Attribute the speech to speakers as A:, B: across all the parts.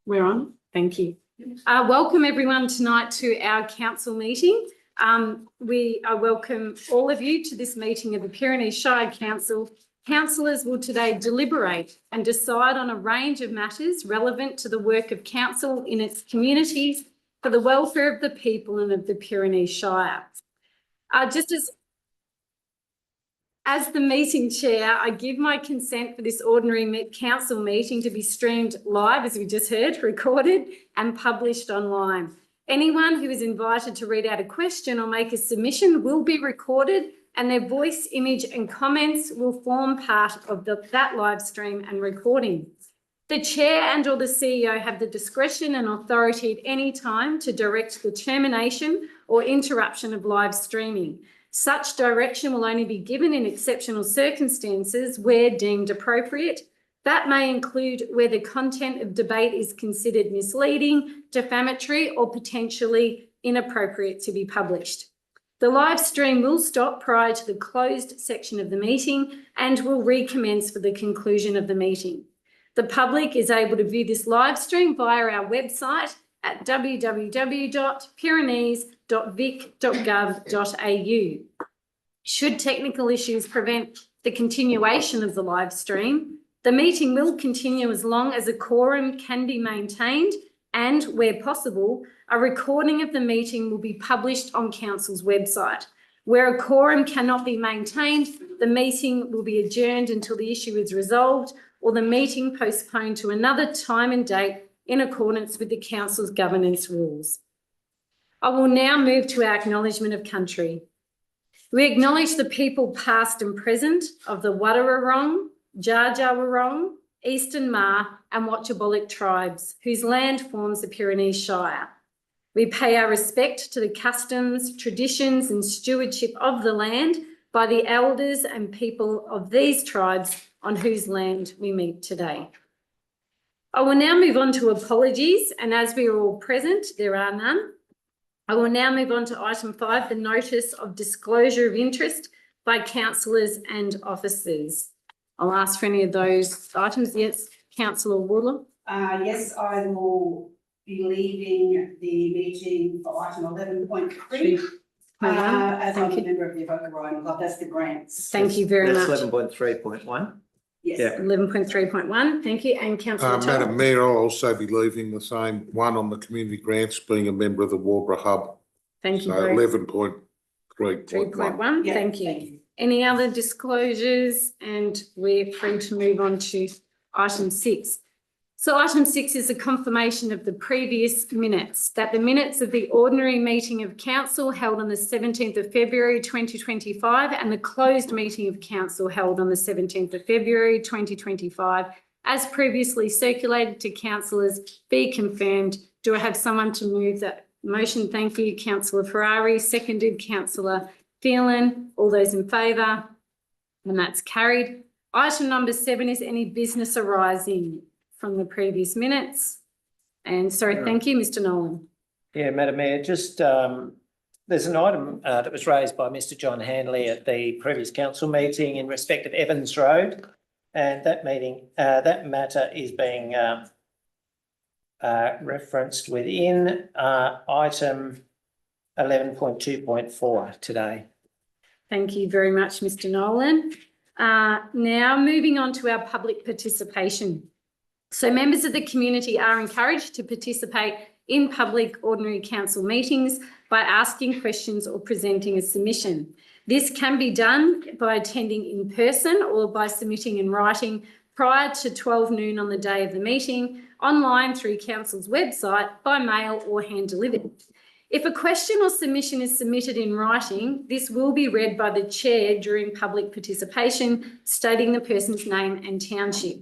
A: We're on. Thank you. Welcome everyone tonight to our council meeting. We welcome all of you to this meeting of the Pyrenees Shire Council. Councillors will today deliberate and decide on a range of matters relevant to the work of council in its communities for the welfare of the people and of the Pyrenees Shire. As the meeting chair, I give my consent for this ordinary council meeting to be streamed live, as we just heard, recorded and published online. Anyone who is invited to read out a question or make a submission will be recorded, and their voice, image and comments will form part of that live stream and recording. The chair and or the CEO have the discretion and authority at any time to direct the termination or interruption of live streaming. Such direction will only be given in exceptional circumstances where deemed appropriate. That may include where the content of debate is considered misleading, defamatory, or potentially inappropriate to be published. The live stream will stop prior to the closed section of the meeting and will recommence for the conclusion of the meeting. The public is able to view this live stream via our website at www.pyrenees.vic.gov.au. Should technical issues prevent the continuation of the live stream, the meeting will continue as long as a quorum can be maintained, and where possible, a recording of the meeting will be published on Council's website. Where a quorum cannot be maintained, the meeting will be adjourned until the issue is resolved or the meeting postponed to another time and date in accordance with the Council's governance rules. I will now move to our acknowledgement of country. We acknowledge the people past and present of the Wadawurrung, Dja-Dja-Wurrung, Eastern Ma and Watchabolik tribes, whose land forms the Pyrenees Shire. We pay our respect to the customs, traditions and stewardship of the land by the elders and people of these tribes on whose land we meet today. I will now move on to apologies, and as we are all present, there are none. I will now move on to item 5, the notice of disclosure of interest by councillors and officers. I'll ask for any of those items. Yes, Councillor Wardlaw.
B: Yes, I will be leaving the meeting for item 11.3. As I'm a member of the Evoca Rhino Club, that's the grants.
A: Thank you very much.
C: That's 11.3.1.
B: Yes.
C: Yeah.
A: 11.3.1. Thank you. And Councillor
D: Madam Mayor, I'll also be leaving the same one on the community grants, being a member of the Warborough Hub.
A: Thank you.
D: So 11.3.1.
A: Yeah, thank you. Any other disclosures? And we're free to move on to item 6. So item 6 is a confirmation of the previous minutes, that the minutes of the ordinary meeting of council held on the 17th of February 2025 and the closed meeting of council held on the 17th of February 2025, as previously circulated to councillors, be confirmed. Do I have someone to move that motion? Thank you, Councillor Ferrari. Seconded, Councillor Phelan. All those in favour? And that's carried. Item number 7 is any business arising from the previous minutes. And sorry, thank you, Mr. Nolan.
C: Yeah, Madam Mayor, just there's an item that was raised by Mr. John Hanley at the previous council meeting in respect of Evans Road, and that matter is being referenced within item 11.2.4 today.
A: Thank you very much, Mr. Nolan. Now moving on to our public participation. So members of the community are encouraged to participate in public ordinary council meetings by asking questions or presenting a submission. This can be done by attending in person or by submitting in writing prior to 12 noon on the day of the meeting, online through council's website, by mail or hand delivered. If a question or submission is submitted in writing, this will be read by the chair during public participation, stating the person's name and township.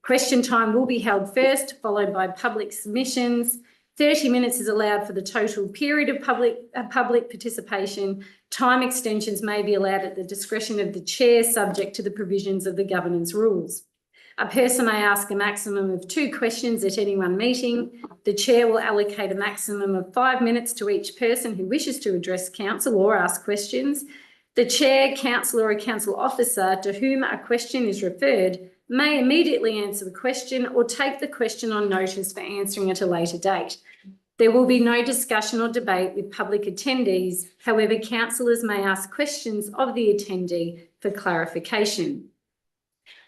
A: Question time will be held first, followed by public submissions. 30 minutes is allowed for the total period of public participation. Time extensions may be allowed at the discretion of the chair, subject to the provisions of the governance rules. A person may ask a maximum of 2 questions at any one meeting. The chair will allocate a maximum of 5 minutes to each person who wishes to address council or ask questions. The chair, councillor or a council officer to whom a question is referred may immediately answer the question or take the question on notice for answering at a later date. There will be no discussion or debate with public attendees. However, councillors may ask questions of the attendee for clarification.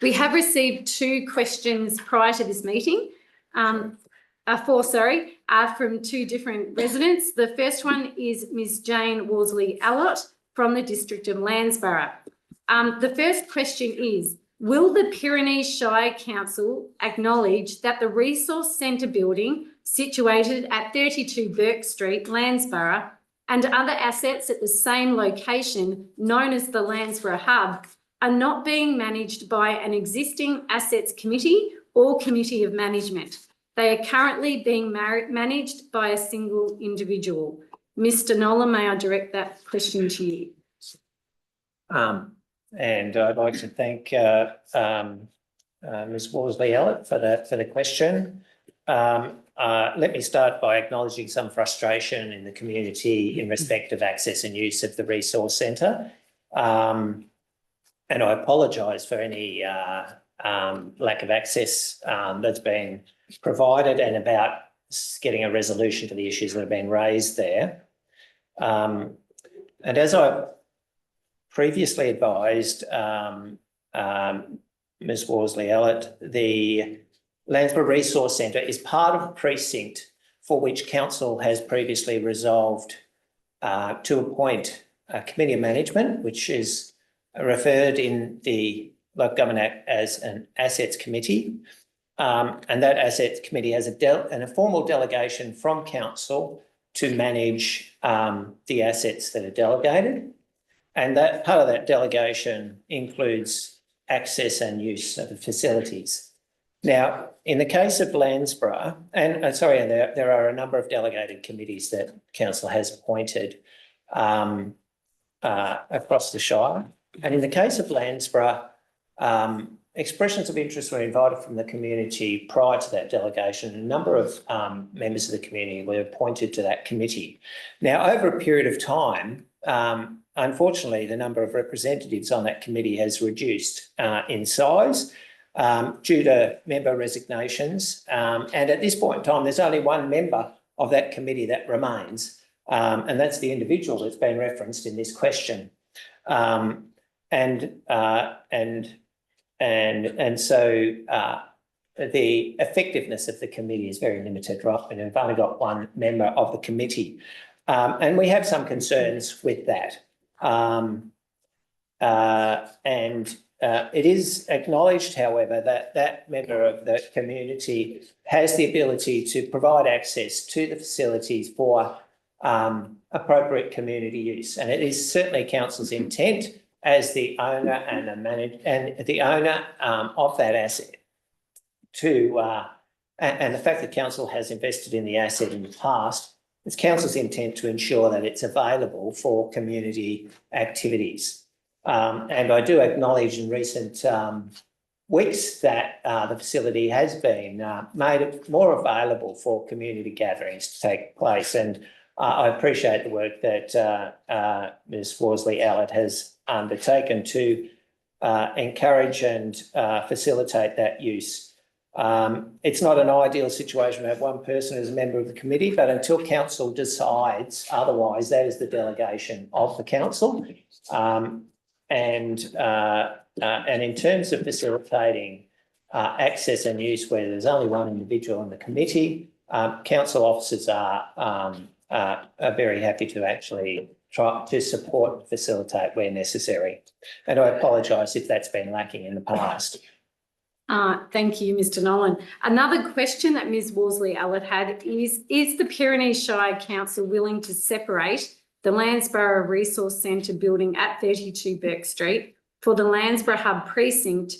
A: We have received 2 questions prior to this meeting, 4, from 2 different residents. The first one is Ms. Jane Worsley-Allott from the District of Landsborough. The first question is, will the Pyrenees Shire Council acknowledge that the Resource Centre building situated at 32 Burke Street, Landsborough, and other assets at the same location known as the Landsborough Hub are not being managed by an existing assets committee or committee of management? They are currently being managed by a single individual. Mr. Nolan, may I direct that question to you?
C: And I'd like to thank Ms. Worsley-Allott for the question. Let me start by acknowledging some frustration in the community in respect of access and use of the resource centre. And I apologise for any lack of access that's been provided and about getting a resolution to the issues that have been raised there. And as I previously advised Ms. Worsley-Allott, the Landsborough Resource Centre is part of a precinct for which council has previously resolved to appoint a committee of management, which is referred in the Local Government Act as an assets committee. And that assets committee has a formal delegation from council to manage the assets that are delegated. And that part of that delegation includes access and use of the facilities. Now, in the case of Landsborough, and there are a number of delegated committees that council has appointed across the Shire. And in the case of Landsborough, expressions of interest were invited from the community prior to that delegation. A number of members of the community were appointed to that committee. Now, over a period of time, unfortunately, the number of representatives on that committee has reduced in size due to member resignations. And at this point in time, there's only one member of that committee that remains, and that's the individual that's been referenced in this question. And so the effectiveness of the committee is very limited, right? And we've only got one member of the committee. And we have some concerns with that. It is acknowledged, however, that that member of the community has the ability to provide access to the facilities for appropriate community use. And it is certainly council's intent as the owner and the owner of that asset to, and the fact that council has invested in the asset in the past, it's council's intent to ensure that it's available for community activities. And I do acknowledge in recent weeks that the facility has been made more available for community gatherings to take place. And I appreciate the work that Ms. Worsley-Allott has undertaken to encourage and facilitate that use. It's not an ideal situation to have one person as a member of the committee, but until council decides otherwise, that is the delegation of the council. And in terms of facilitating access and use where there's only one individual in the committee, council officers are very happy to actually try to support and facilitate where necessary. And I apologise if that's been lacking in the past.
A: Thank you, Mr. Nolan. Another question that Ms. Worsley-Allott had is the Pyrenees Shire Council willing to separate the Landsborough Resource Centre building at 32 Burke Street for the Landsborough Hub precinct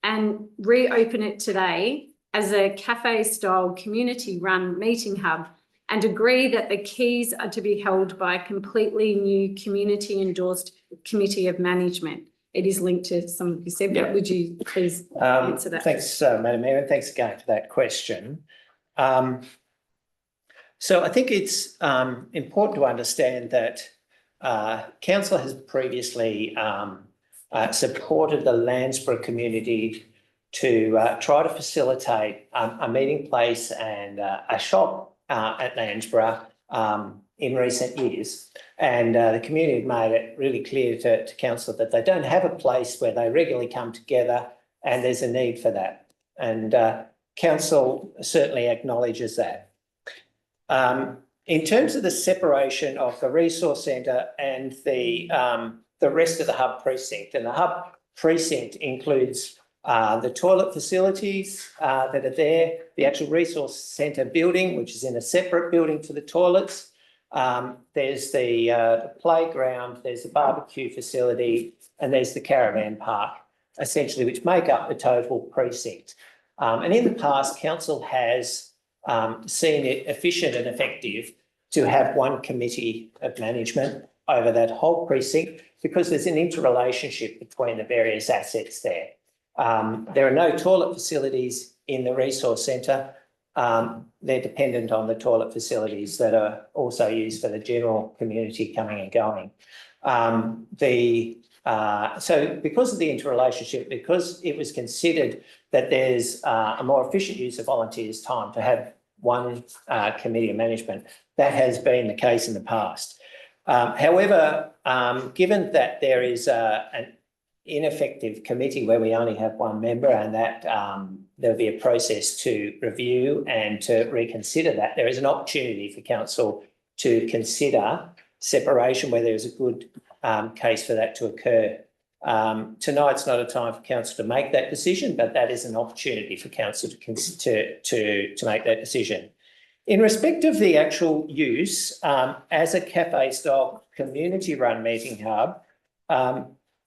A: and reopen it today as a cafe-style community-run meeting hub, and agree that the keys are to be held by a completely new community-endorsed committee of management? it is linked to some of you said, but
C: Yeah.
A: would you please answer that?
C: Thanks, Madam Mayor, and thanks again for that question. So I think it's important to understand that council has previously supported the Landsborough community to try to facilitate a meeting place and a shop at Landsborough in recent years. And the community have made it really clear to council that they don't have a place where they regularly come together, and there's a need for that. And council certainly acknowledges that. In terms of the separation of the resource centre and the rest of the hub precinct, and the hub precinct includes the toilet facilities that are there, the actual resource centre building, which is in a separate building to the toilets. There's the playground, there's the barbecue facility, and there's the caravan park, essentially, which make up the total precinct. And in the past, council has seen it efficient and effective to have one committee of management over that whole precinct, because there's an interrelationship between the various assets there. There are no toilet facilities in the resource centre. They're dependent on the toilet facilities that are also used for the general community coming and going. So because of the interrelationship, because it was considered that there's a more efficient use of volunteers' time to have one committee of management, that has been the case in the past. However, given that there is an ineffective committee where we only have one member, and that there'll be a process to review and to reconsider that, there is an opportunity for council to consider separation where there is a good case for that to occur. Tonight's not a time for council to make that decision, but that is an opportunity for council to make that decision. In respect of the actual use, as a cafe-style community-run meeting hub,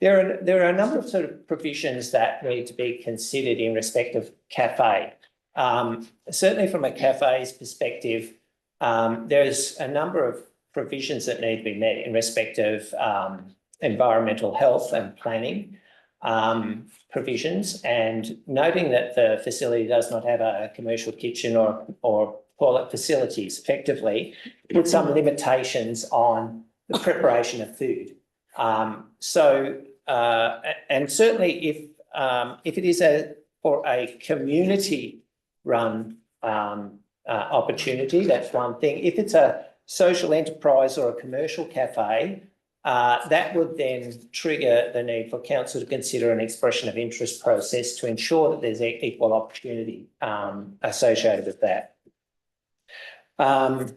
C: there are a number of sort of provisions that need to be considered in respect of cafe. Certainly from a cafe's perspective, there's a number of provisions that need to be met in respect of environmental health and planning provisions, and noting that the facility does not have a commercial kitchen or toilet facilities, effectively put some limitations on the preparation of food. And certainly if it is for a community-run opportunity, that's one thing. If it's a social enterprise or a commercial cafe, that would then trigger the need for council to consider an expression of interest process to ensure that there's equal opportunity associated with that. And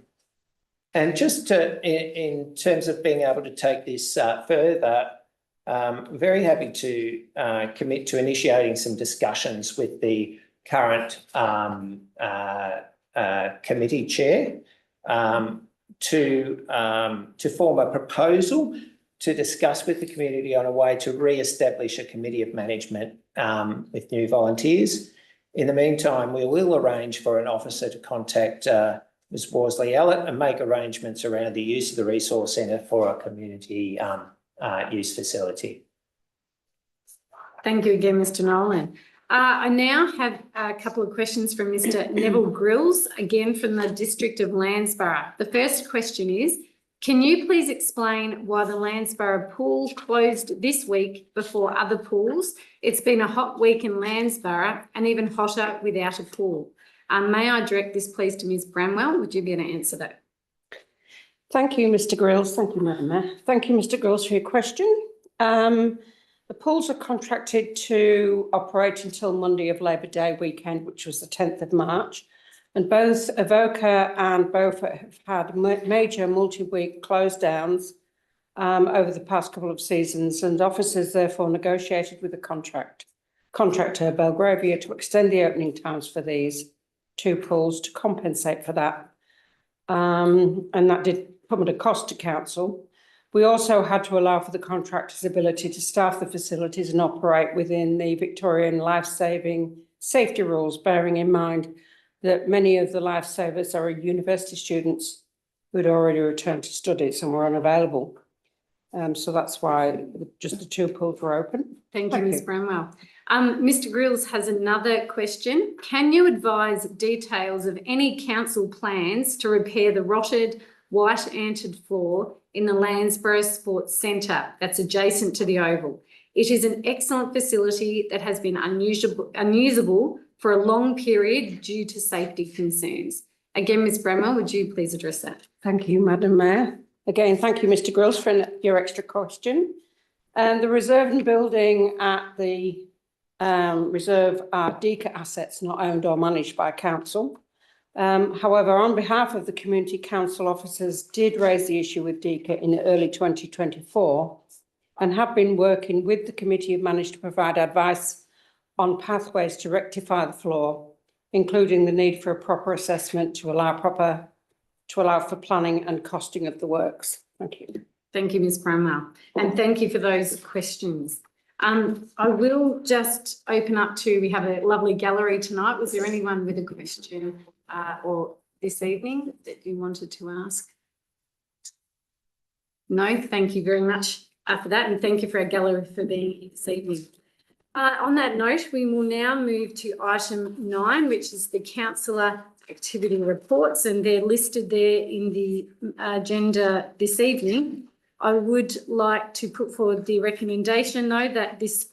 C: just in terms of being able to take this further, very happy to commit to initiating some discussions with the current committee chair to form a proposal to discuss with the community on a way to re-establish a committee of management with new volunteers. In the meantime, we will arrange for an officer to contact Ms. Worsley-Ellett and make arrangements around the use of the resource centre for a community use facility.
A: Thank you again, Mr. Nolan. I now have a couple of questions from Mr. Neville Grills, again from the District of Landsborough. The first question is, can you please explain why the Landsborough pool closed this week before other pools? It's been a hot week in Landsborough and even hotter without a pool. May I direct this please to Ms. Bramwell? Would you be able to answer that?
E: Thank you, Mr. Grills. Thank you, Madam Mayor. Thank you, Mr. Grills, for your question. The pools are contracted to operate until Monday of Labour Day weekend, which was the 10th of March. And both Avoca and Beaufort have had major multi-week close downs over the past couple of seasons, and officers therefore negotiated with the contractor Belgravia to extend the opening times for these two pools to compensate for that. And that did come at a cost to council. We also had to allow for the contractor's ability to staff the facilities and operate within the Victorian life-saving safety rules, bearing in mind that many of the lifesavers are university students who'd already returned to studies and were unavailable. So that's why just the two pools were open.
A: Thank you,
E: Thank
A: Ms
E: you.
A: Bramwell. Mr Grills has another question. Can you advise details of any council plans to repair the rotted white anted floor in the Landsborough Sports Centre that's adjacent to the Oval? It is an excellent facility that has been unusable for a long period due to safety concerns. Again, Ms Bramwell, would you please address that?
E: Thank you, Madam Mayor. Again, thank you, Mr Grills, for your extra question. The reserve and building at the reserve are DECA assets not owned or managed by council. However, on behalf of the community council officers did raise the issue with DECA in early 2024 and have been working with the committee of managed to provide advice on pathways to rectify the floor, including the need for a proper assessment to allow for planning and costing of the works. Thank you.
A: Thank you, Ms Bramwell, and thank you for those questions. I will just open up to, we have a lovely gallery tonight. Was there anyone with a question or this evening that you wanted to ask? No, thank you very much for that, and thank you for our gallery for being here this evening. On that note, we will now move to item 9, which is the councillor activity reports, and they're listed there in the agenda this evening. I would like to put forward the recommendation, though, that this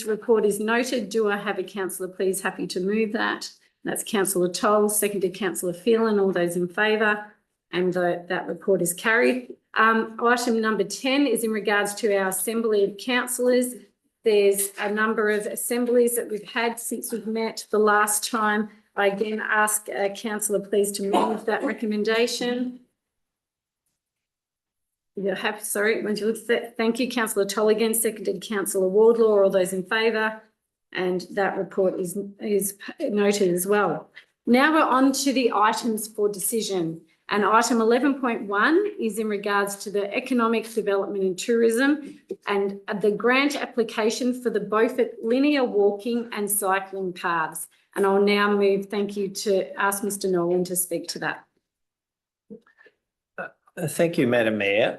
A: report is noted. Do I have a councillor, please, happy to move that? That's Councillor Toll, seconded Councillor Phelan. All those in favour, and that report is carried. Item number 10 is in regards to our Assembly of Councillors. There's a number of assemblies that we've had since we've met the last time. I again ask councillor please to move that recommendation. You're happy, sorry, would you look at that? Thank you, Councillor Toll again, seconded Councillor Wardlaw. All those in favour, and that report is noted as well. Now we're on to the items for decision, and item 11.1 is in regards to the economic development and tourism and the grant application for the Beaufort linear walking and cycling paths. And I'll now move, thank you, to ask Mr Nolan to speak to that.
C: Thank you, Madam Mayor.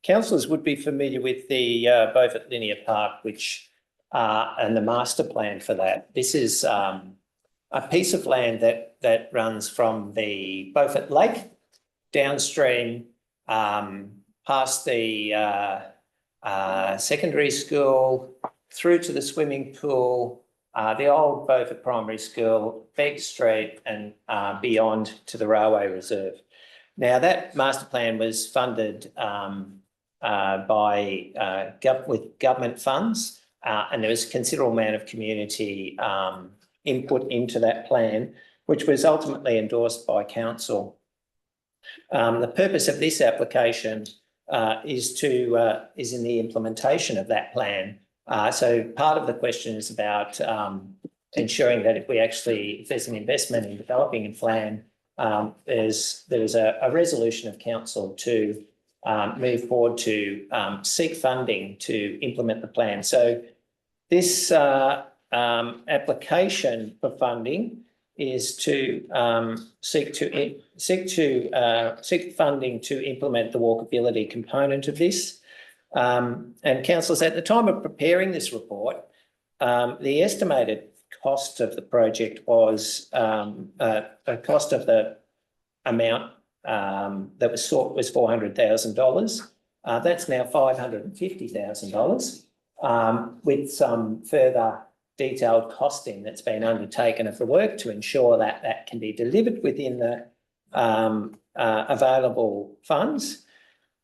C: Councillors would be familiar with the Beaufort Linear Park, which and the master plan for that. This is a piece of land that runs from the Beaufort Lake downstream, past the secondary school, through to the swimming pool, the old Beaufort Primary School, Begg Street, and beyond to the railway reserve. Now, that master plan was funded with government funds, and there was a considerable amount of community input into that plan, which was ultimately endorsed by council. The purpose of this application is in the implementation of that plan. So part of the question is about ensuring that if there's an investment in developing a plan, there's a resolution of council to move forward to seek funding to implement the plan. So this application for funding is to seek funding to implement the walkability component of this. And councillors, at the time of preparing this report, the estimated cost of the project was the cost of the amount that was sought was $400,000. That's now $550,000, with some further detailed costing that's been undertaken of the work to ensure that that can be delivered within the available funds.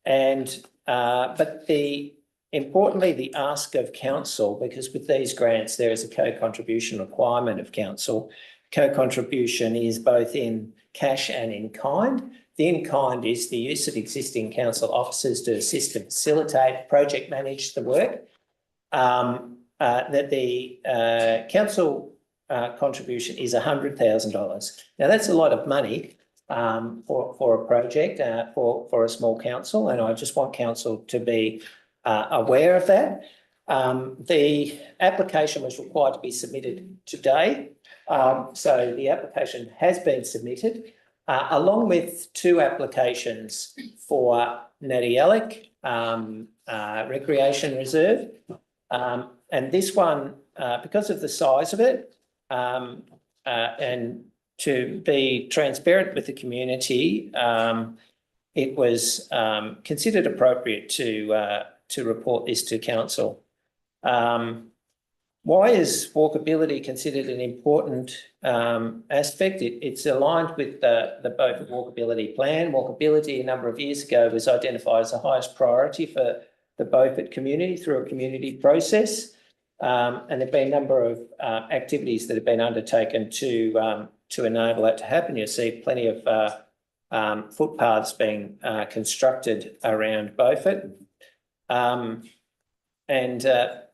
C: And but importantly, the ask of council, because with these grants there is a co-contribution requirement of council. Co-contribution is both in cash and in kind. The in kind is the use of existing council officers to assist and facilitate, project manage the work. That the council contribution is $100,000. Now that's a lot of money for a project for a small council, and I just want council to be aware of that. The application was required to be submitted today, so the application has been submitted along with two applications for Natty Alec recreation reserve. And this one, because of the size of it, and to be transparent with the community, it was considered appropriate to report this to council. Why is walkability considered an important aspect? It's aligned with the Beaufort Walkability Plan. Walkability a number of years ago was identified as the highest priority for the Beaufort community through a community process. And there have been a number of activities that have been undertaken to enable that to happen. You'll see plenty of footpaths being constructed around Beaufort.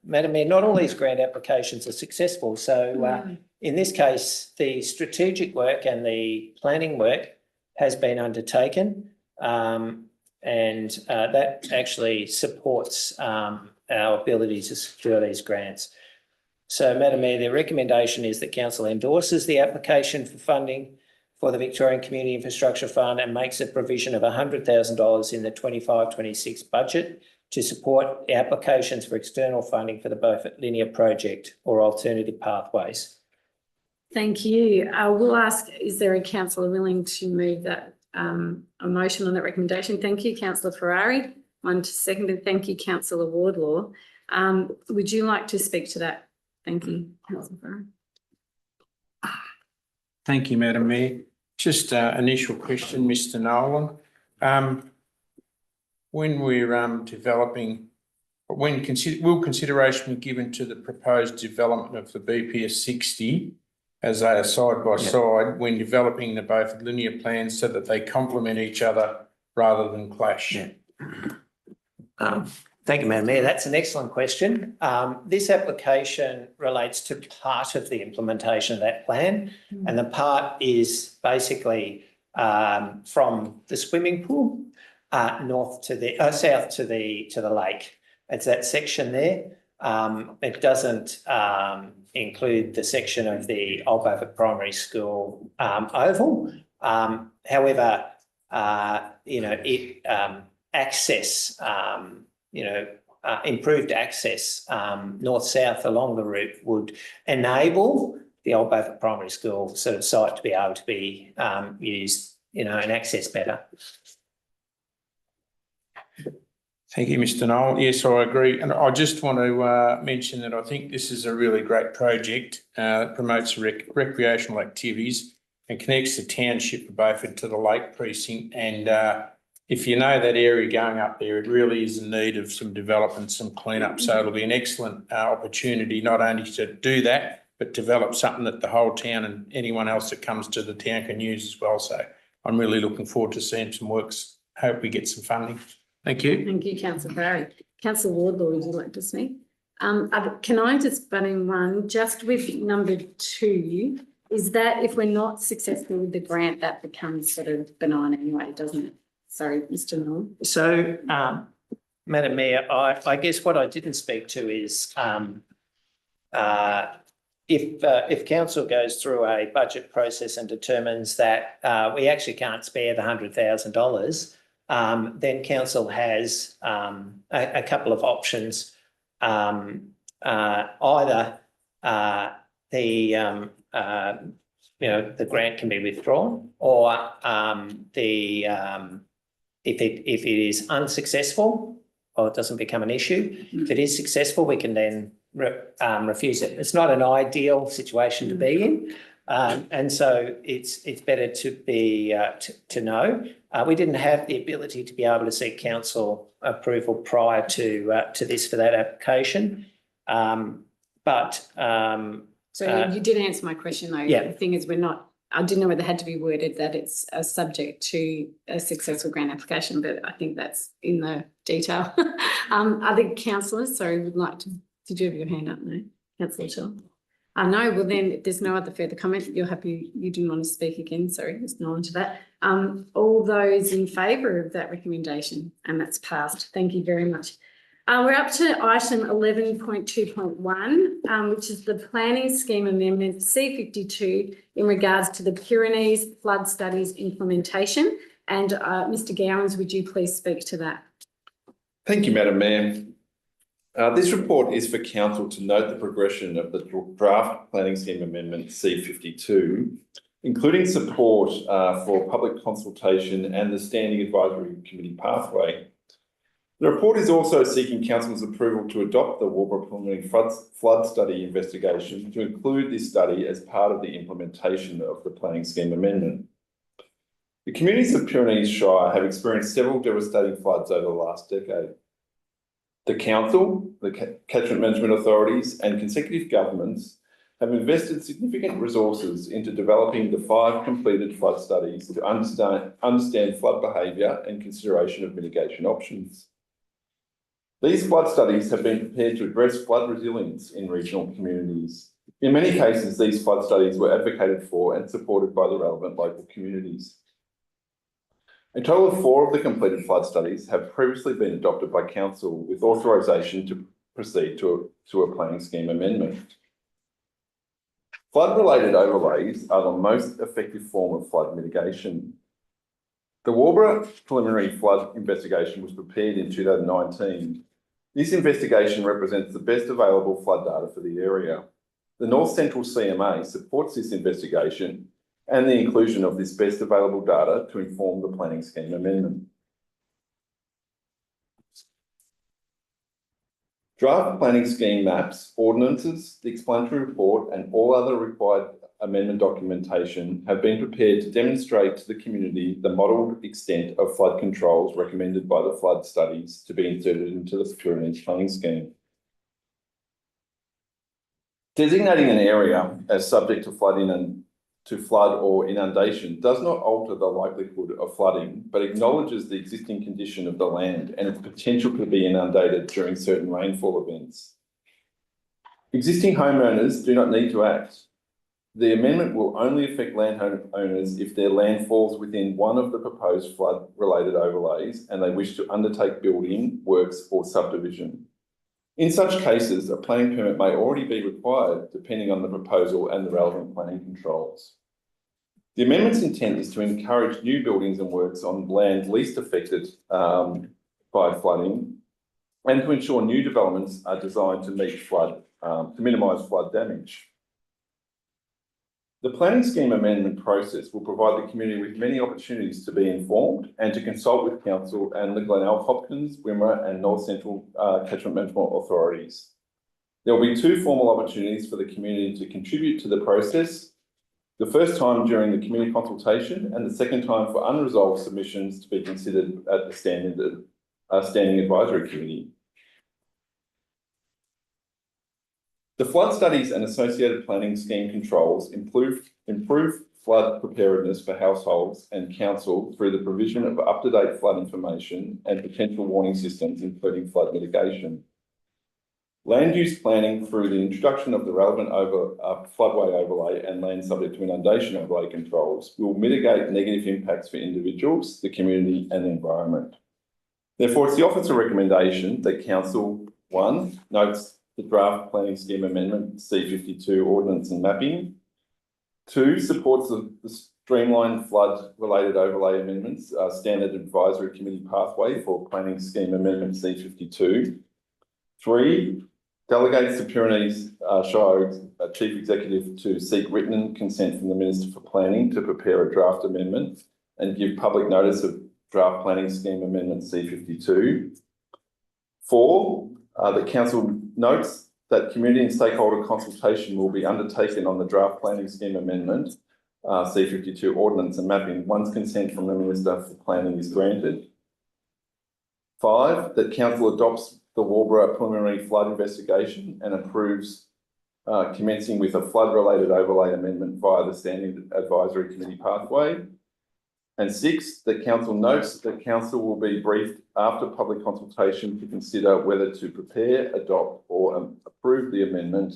C: Madam Mayor, not all these grant applications are successful. So in this case, the strategic work and the planning work has been undertaken, and that actually supports our ability to secure these grants. So, Madam Mayor, the recommendation is that council endorses the application for funding for the Victorian Community Infrastructure Fund and makes a provision of $100,000 in the 25-26 budget to support the applications for external funding for the Beaufort Linear Project or alternative pathways.
A: Thank you. I will ask, is there a councillor willing to move that a motion on that recommendation? Thank you, Councillor Ferrari. One to second. Thank you, Councillor Wardlaw. Would you like to speak to that? Thank you, Councillor Ferrari.
F: Thank you, Madam Mayor. Just initial question, Mr. Nolan. When we're developing, will consideration be given to the proposed development of the BPS 60 as they are side by side when developing the both linear plans so that they complement each other rather than clash?
C: Yeah. Thank you, Madam Mayor. That's an excellent question. This application relates to part of the implementation of that plan, and the part is basically from the swimming pool north to the south to the lake. It's that section there. It doesn't include the section of the Old Beaufort Primary School oval. However, improved access north-south along the route would enable the Old Beaufort Primary School sort of site to be able to be used, and accessed better.
F: Thank you, Mr. Noel. Yes, I agree. And I just want to mention that I think this is a really great project that promotes recreational activities and connects the township of Beaufort to the Lake Precinct. And if you know that area going up there, it really is in need of some development, some cleanup. So it'll be an excellent opportunity not only to do that, but develop something that the whole town and anyone else that comes to the town can use as well. So I'm really looking forward to seeing some works. Hope we get some funding. Thank you.
A: Thank you, Councillor Barry. Councillor Wardlaw, would you like to speak? Can I just butt in one, just with number 2, is that if we're not successful with the grant, that becomes sort of benign anyway, doesn't it? Sorry, Mr. Noel.
C: So, Madam Mayor, I guess what I didn't speak to is if council goes through a budget process and determines that we actually can't spare the $100,000, then council has a couple of options. Either the grant can be withdrawn, or if it is unsuccessful or it doesn't become an issue, if it is successful, we can then refuse it. It's not an ideal situation to be in, and so it's better to be to know. We didn't have the ability to be able to seek council approval prior to this for that application, but
A: so you did answer my question though.
C: Yeah.
A: The thing is, I didn't know whether it had to be worded that it's subject to a successful grant application, but I think that's in the detail. Other councillors, sorry, would like to. Did you have your hand up? No, Councillor Shaw. No, well then, if there's no other further comment, you're happy, you didn't want to speak again, sorry, there's no one to that. All those in favour of that recommendation, and that's passed. Thank you very much. We're up to item 11.2.1, which is the Planning Scheme Amendment C52 in regards to the Pyrenees Flood Studies implementation. And Mr. Gowans, would you please speak to that?
G: Thank you, Madam Mayor. This report is for Council to note the progression of the draft planning scheme amendment C52, including support for public consultation and the Standing Advisory Committee pathway. The report is also seeking Council's approval to adopt the Waubra Preliminary Flood Study investigation to include this study as part of the implementation of the planning scheme amendment. The communities of Pyrenees Shire have experienced several devastating floods over the last decade. The Council, the catchment management authorities and consecutive governments have invested significant resources into developing the 5 completed flood studies to understand flood behaviour and consideration of mitigation options. These flood studies have been prepared to address flood resilience in regional communities. In many cases, these flood studies were advocated for and supported by the relevant local communities. A total of 4 of the completed flood studies have previously been adopted by Council with authorisation to proceed to a planning scheme amendment. Flood-related overlays are the most effective form of flood mitigation. The Waubra Preliminary Flood Investigation was prepared in 2019. This investigation represents the best available flood data for the area. The North Central CMA supports this investigation and the inclusion of this best available data to inform the planning scheme amendment. Draft planning scheme maps, ordinances, the explanatory report and all other required amendment documentation have been prepared to demonstrate to the community the modelled extent of flood controls recommended by the flood studies to be inserted into the Pyrenees planning scheme. Designating an area as subject to flood or inundation does not alter the likelihood of flooding, but acknowledges the existing condition of the land and its potential to be inundated during certain rainfall events. Existing homeowners do not need to act. The amendment will only affect landowners if their land falls within one of the proposed flood-related overlays and they wish to undertake building, works or subdivision. In such cases, a planning permit may already be required depending on the proposal and the relevant planning controls. The amendment's intent is to encourage new buildings and works on land least affected by flooding and to ensure new developments are designed to minimise flood damage. The planning scheme amendment process will provide the community with many opportunities to be informed and to consult with Council and the Glenelg, Hopkins, Wimmera and North Central catchment management authorities. There will be 2 formal opportunities for the community to contribute to the process. The first time during the community consultation and the second time for unresolved submissions to be considered at the Standing Advisory Committee. The flood studies and associated planning scheme controls improve flood preparedness for households and council through the provision of up-to-date flood information and potential warning systems, including flood mitigation. Land use planning through the introduction of the relevant floodway overlay and land subject to inundation overlay controls will mitigate negative impacts for individuals, the community and the environment. Therefore, it's the Officer recommendation that Council 1 notes the draft planning scheme amendment C52 ordinance and mapping. 2, supports the streamlined flood related overlay amendments, Standard Advisory Committee pathway for planning scheme amendment C52. 3, delegates the Pyrenees Shire Chief Executive to seek written consent from the Minister for Planning to prepare a draft amendment and give public notice of draft planning scheme amendment C52. 4, the Council notes that community and stakeholder consultation will be undertaken on the draft planning scheme amendment C52 ordinance and mapping once consent from the Minister for Planning is granted. 5, that Council adopts the Waubra preliminary flood investigation and approves commencing with a flood-related overlay amendment via the Standing Advisory Committee pathway. And 6, that Council notes that Council will be briefed after public consultation to consider whether to prepare, adopt or approve the amendment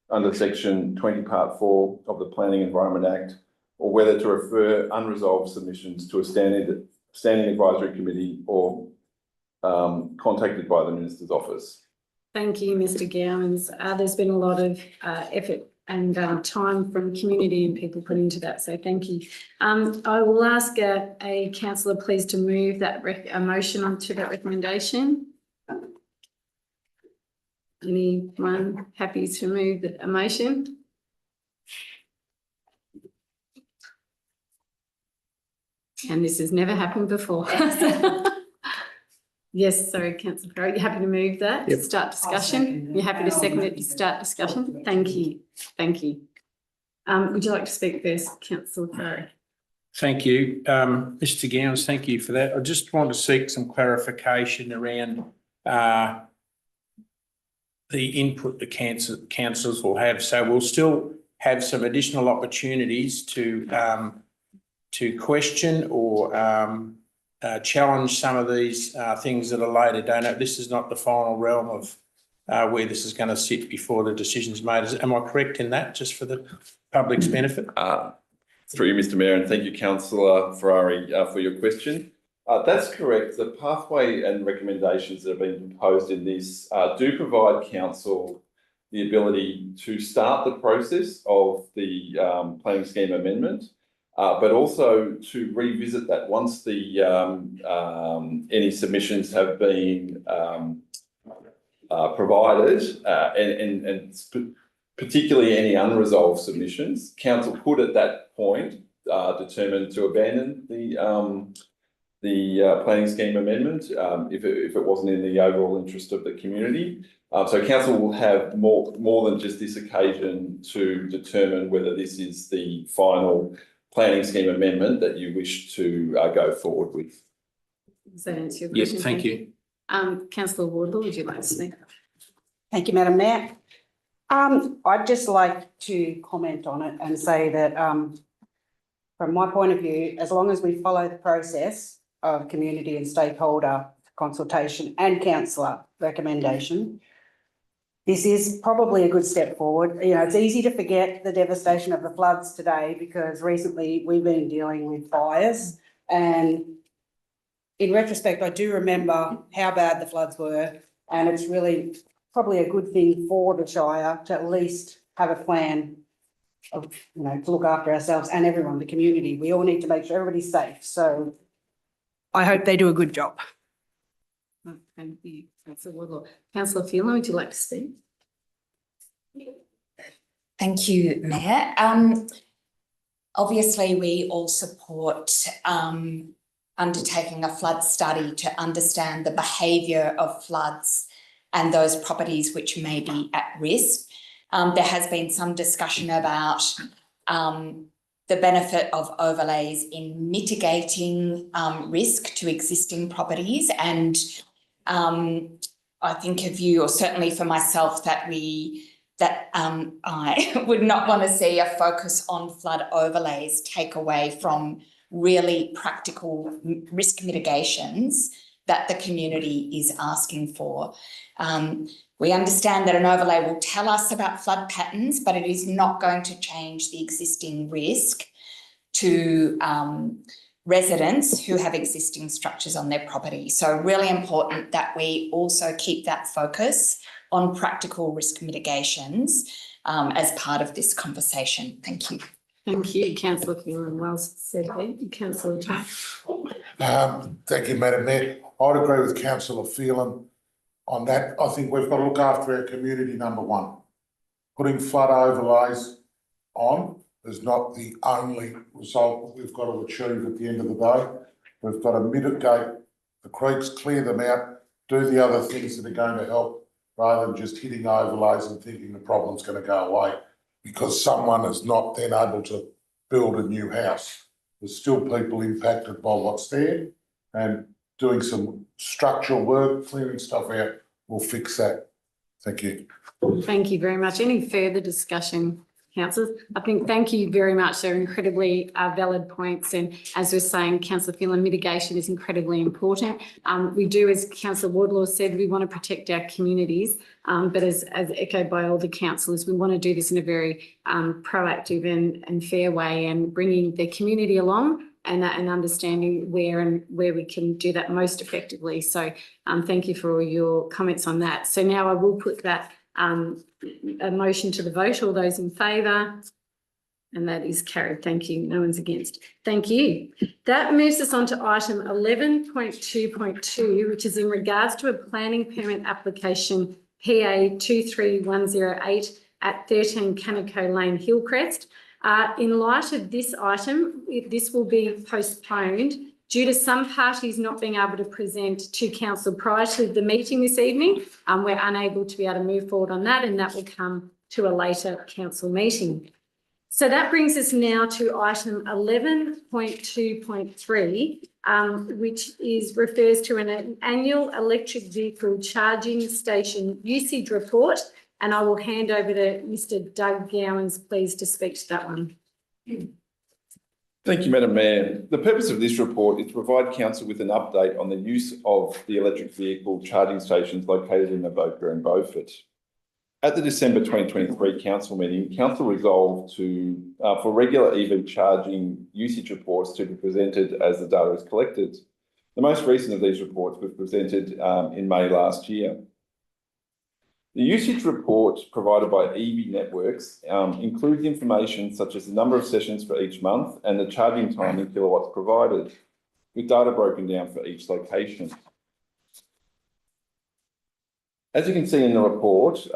G: under section 20 part 4 of the Planning Environment Act, or whether to refer unresolved submissions to a Standing Advisory Committee or contacted by the Minister's office.
A: Thank you, Mr. Gowans. There's been a lot of effort and time from community and people put into that, so thank you. I will ask a councillor please to move that a motion onto that recommendation. Anyone happy to move a motion? And this has never happened before. Yes, sorry, councillor Farrow, you happy to move that to start discussion? You're happy to second it to start discussion? Thank you, thank you. Would you like to speak first, councillor Farrow?
F: Thank you. Mr. Gowns, thank you for that. I just want to seek some clarification around the input the councillors will have. So we'll still have some additional opportunities to question or challenge some of these things that are later. This is not the final realm of where this is going to sit before the decision's made. Am I correct in that, just for the public's benefit?
G: Through you, Mr. Mayor, and thank you, Councillor Ferrari, for your question. That's correct. The pathway and recommendations that have been proposed in this do provide council the ability to start the process of the planning scheme amendment, but also to revisit that once the any submissions have been provided, and particularly any unresolved submissions. Council could at that point determine to abandon the planning scheme amendment if it wasn't in the overall interest of the community. So council will have more than just this occasion to determine whether this is the final planning scheme amendment that you wish to go forward with.
A: Does that answer your question?
F: Yes, thank you.
A: Councillor Wardlaw, would you like to speak?
B: Thank you, Madam Mayor. I'd just like to comment on it and say that from my point of view, as long as we follow the process of community and stakeholder consultation and councillor recommendation, this is probably a good step forward. You know, it's easy to forget the devastation of the floods today because recently we've been dealing with fires, and in retrospect, I do remember how bad the floods were, and it's really probably a good thing for the Shire to at least have a plan of, you know, to look after ourselves and everyone, the community. We all need to make sure everybody's safe. So I hope they do a good job.
A: Thank you, Councillor Wardlaw. Councillor Phelan, would you like to speak?
H: Thank you, Mayor. Obviously, we all support undertaking a flood study to understand the behaviour of floods and those properties which may be at risk. There has been some discussion about the benefit of overlays in mitigating risk to existing properties, and I think of you, or certainly for myself, that I would not want to see a focus on flood overlays take away from really practical risk mitigations that the community is asking for. We understand that an overlay will tell us about flood patterns, but it is not going to change the existing risk to residents who have existing structures on their property. So really important that we also keep that focus on practical risk mitigations as part of this conversation. Thank you.
A: Thank you, Councillor Phelan. Well said there. Councillor Todd.
D: Thank you, Madam Mayor. I'd agree with Councillor Phelan on that. I think we've got to look after our community, number one. Putting flood overlays on is not the only result that we've got to achieve at the end of the day. We've got to mitigate the creeks, clear them out, do the other things that are going to help, rather than just hitting overlays and thinking the problem's going to go away because someone is not then able to build a new house. There's still people impacted by what's there, and doing some structural work, clearing stuff out, will fix that. Thank you.
A: Thank you very much. Any further discussion, councillors? I think thank you very much. They're incredibly valid points. And as we're saying, Councillor Phelan, mitigation is incredibly important. We do, as Councillor Wardlaw said, we want to protect our communities. But as echoed by all the councillors, we want to do this in a very proactive and fair way, and bringing the community along and understanding where we can do that most effectively. So thank you for all your comments on that. So now I will put that a motion to the vote. All those in favour? And that is carried. Thank you. No one's against. Thank you. That moves us on to item 11.2.2, which is in regards to a planning permit application PA 23108 at 13 Canico Lane, Hillcrest. In light of this item, this will be postponed due to some parties not being able to present to council prior to the meeting this evening. We're unable to be able to move forward on that, and that will come to a later council meeting. So that brings us now to item 11.2.3, which refers to an annual electric vehicle charging station usage report. And I will hand over to Mr. Doug Gowans, please, to speak to that one.
G: Thank you, Madam Mayor. The purpose of this report is to provide council with an update on the use of the electric vehicle charging stations located in Avoca and Beaufort. At the December 2023 council meeting, council resolved for regular EV charging usage reports to be presented as the data is collected. The most recent of these reports was presented in May last year. The usage report provided by EV Networks includes information such as the number of sessions for each month and the charging time in kilowatts provided, with data broken down for each location. As you can see in the report,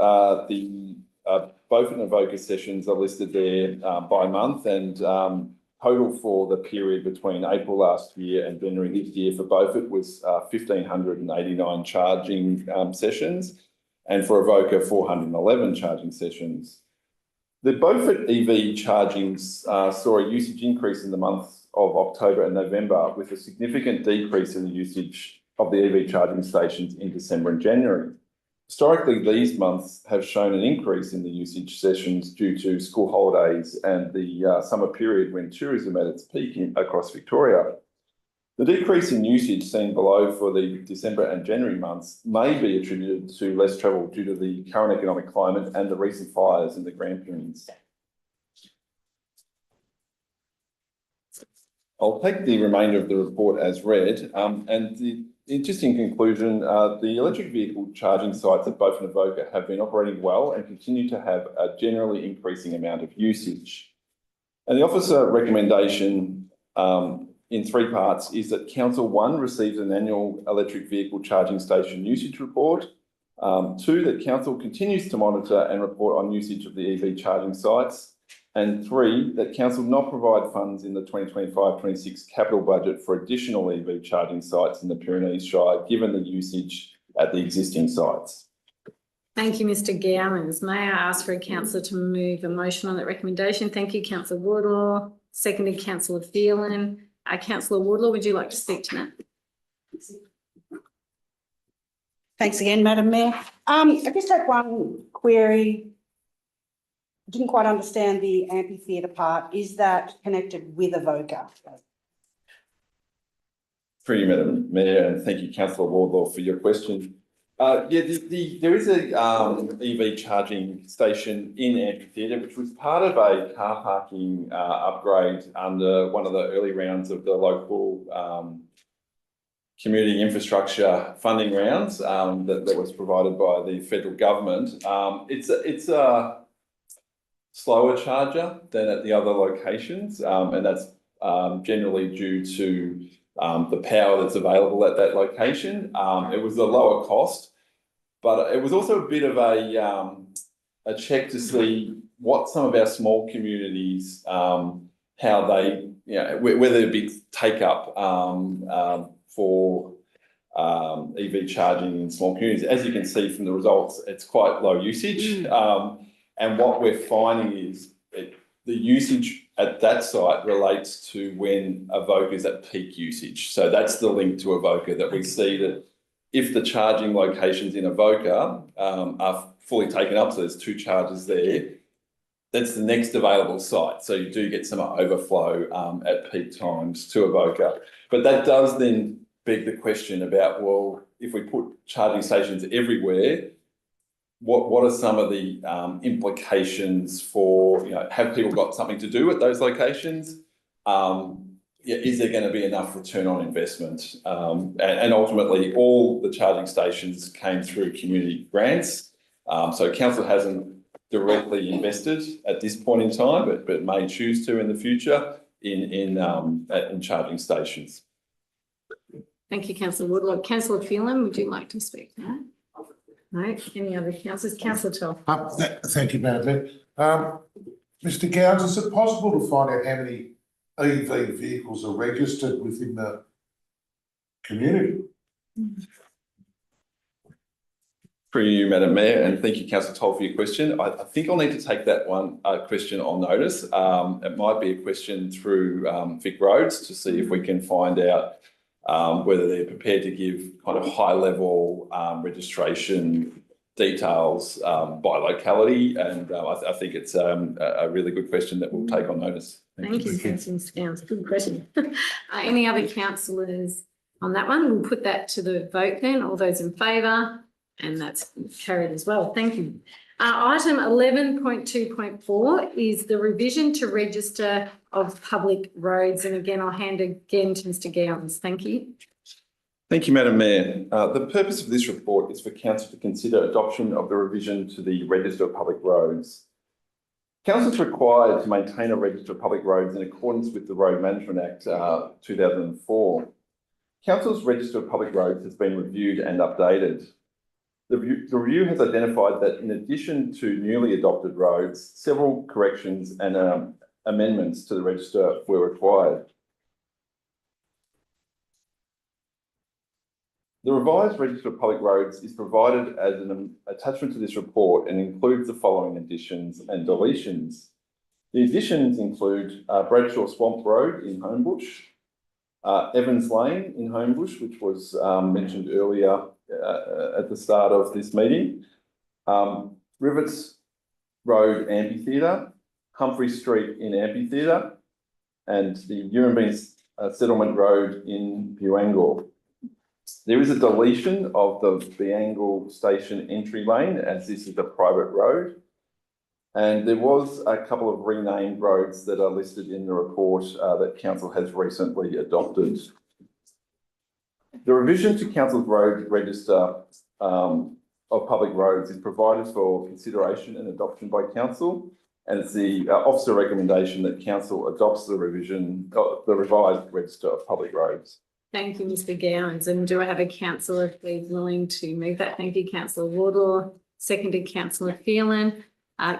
G: the Beaufort and Avoca sessions are listed there by month, and total for the period between April last year and January this year for Beaufort was 1,589 charging sessions, and for Avoca 411 charging sessions. The Beaufort EV chargings saw a usage increase in the months of October and November, with a significant decrease in the usage of the EV charging stations in December and January. Historically, these months have shown an increase in the usage sessions due to school holidays and the summer period when tourism at its peak across Victoria. The decrease in usage seen below for the December and January months may be attributed to less travel due to the current economic climate and the recent fires in the Grand Pyrenees. I'll take the remainder of the report as read, and the interesting conclusion, the electric vehicle charging sites at Beaufort and Avoca have been operating well and continue to have a generally increasing amount of usage. And the officer recommendation in three parts is that Council 1 receives an annual electric vehicle charging station usage report. 2, that Council continues to monitor and report on usage of the EV charging sites. And 3, that Council not provide funds in the 2025-26 capital budget for additional EV charging sites in the Pyrenees Shire, given the usage at the existing sites.
A: Thank you, Mr. Gowans. May I ask for a councillor to move a motion on that recommendation? Thank you, Councillor Wardlaw. Seconded, Councillor Phelan. Councillor Wardlaw, would you like to speak to that?
B: Thanks again, Madam Mayor. I just had one query. I didn't quite understand the amphitheatre part. Is that connected with Avoca?
G: Through you, Madam Mayor, and thank you, Councillor Wardlaw, for your question. There is a EV charging station in Amphitheatre, which was part of a car parking upgrade under one of the early rounds of the local community infrastructure funding rounds that was provided by the federal government. It's a slower charger than at the other locations, and that's generally due to the power that's available at that location. It was a lower cost, but it was also a bit of a check to see what some of our small communities, how they, whether there'd be take up for EV charging in small communities. As you can see from the results, it's quite low usage. And what we're finding is the usage at that site relates to when Avoca is at peak usage. So that's the link to Avoca, that we see that if the charging locations in Avoca are fully taken up, so there's 2 chargers there, that's the next available site. So you do get some overflow at peak times to Avoca. But that does then beg the question about, well, if we put charging stations everywhere, what are some of the implications for, have people got something to do at those locations? Is there going to be enough return on investment? And ultimately, all the charging stations came through community grants. So council hasn't directly invested at this point in time, but may choose to in the future in charging stations.
A: Thank you, Councillor Woodward. Councillor Phelan, would you like to speak to that? No, any other councillors? Councillor Toll.
D: Thank you, Madam Mayor. Mr. Gowans, is it possible to find out how many EV vehicles are registered within the community?
G: Through you, Madam Mayor, and thank you, Councillor Toll, for your question. I think I'll need to take that one question on notice. It might be a question through Vic Roads to see if we can find out whether they're prepared to give kind of high-level registration details by locality, and I think it's a really good question that we'll take on notice.
A: Thank you, Councillor Scans. Good question. Any other councillors on that one? We'll put that to the vote then. All those in favour? And that's carried as well. Thank you. Item 11.2.4 is the revision to register of public roads. And again, I'll hand again to Mr. Gowans. Thank you.
G: Thank you, Madam Mayor. The purpose of this report is for Council to consider adoption of the revision to the Register of Public Roads. Council is required to maintain a register of public roads in accordance with the Road Management Act 2004. Council's Register of Public Roads has been reviewed and updated. The review has identified that in addition to newly adopted roads, several corrections and amendments to the register were required. The revised Register of Public Roads is provided as an attachment to this report and includes the following additions and deletions. The additions include Bradshaw Swamp Road in Homebush, Evans Lane in Homebush, which was mentioned earlier at the start of this meeting, Rivets Road Amphitheatre, Humphrey Street in Amphitheatre, and the Yurrumbine Settlement Road in Buangor. There is a deletion of the Buangor Station entry lane, as this is a private road. And there was a couple of renamed roads that are listed in the report that Council has recently adopted. The revision to Council's road register of public roads is provided for consideration and adoption by Council, and it's the officer recommendation that Council adopts the revised register of public roads.
A: Thank you, Mr. Gowans. And do I have a councillor please willing to move that? Thank you, Councillor Wardlaw. Seconded, Councillor Phelan.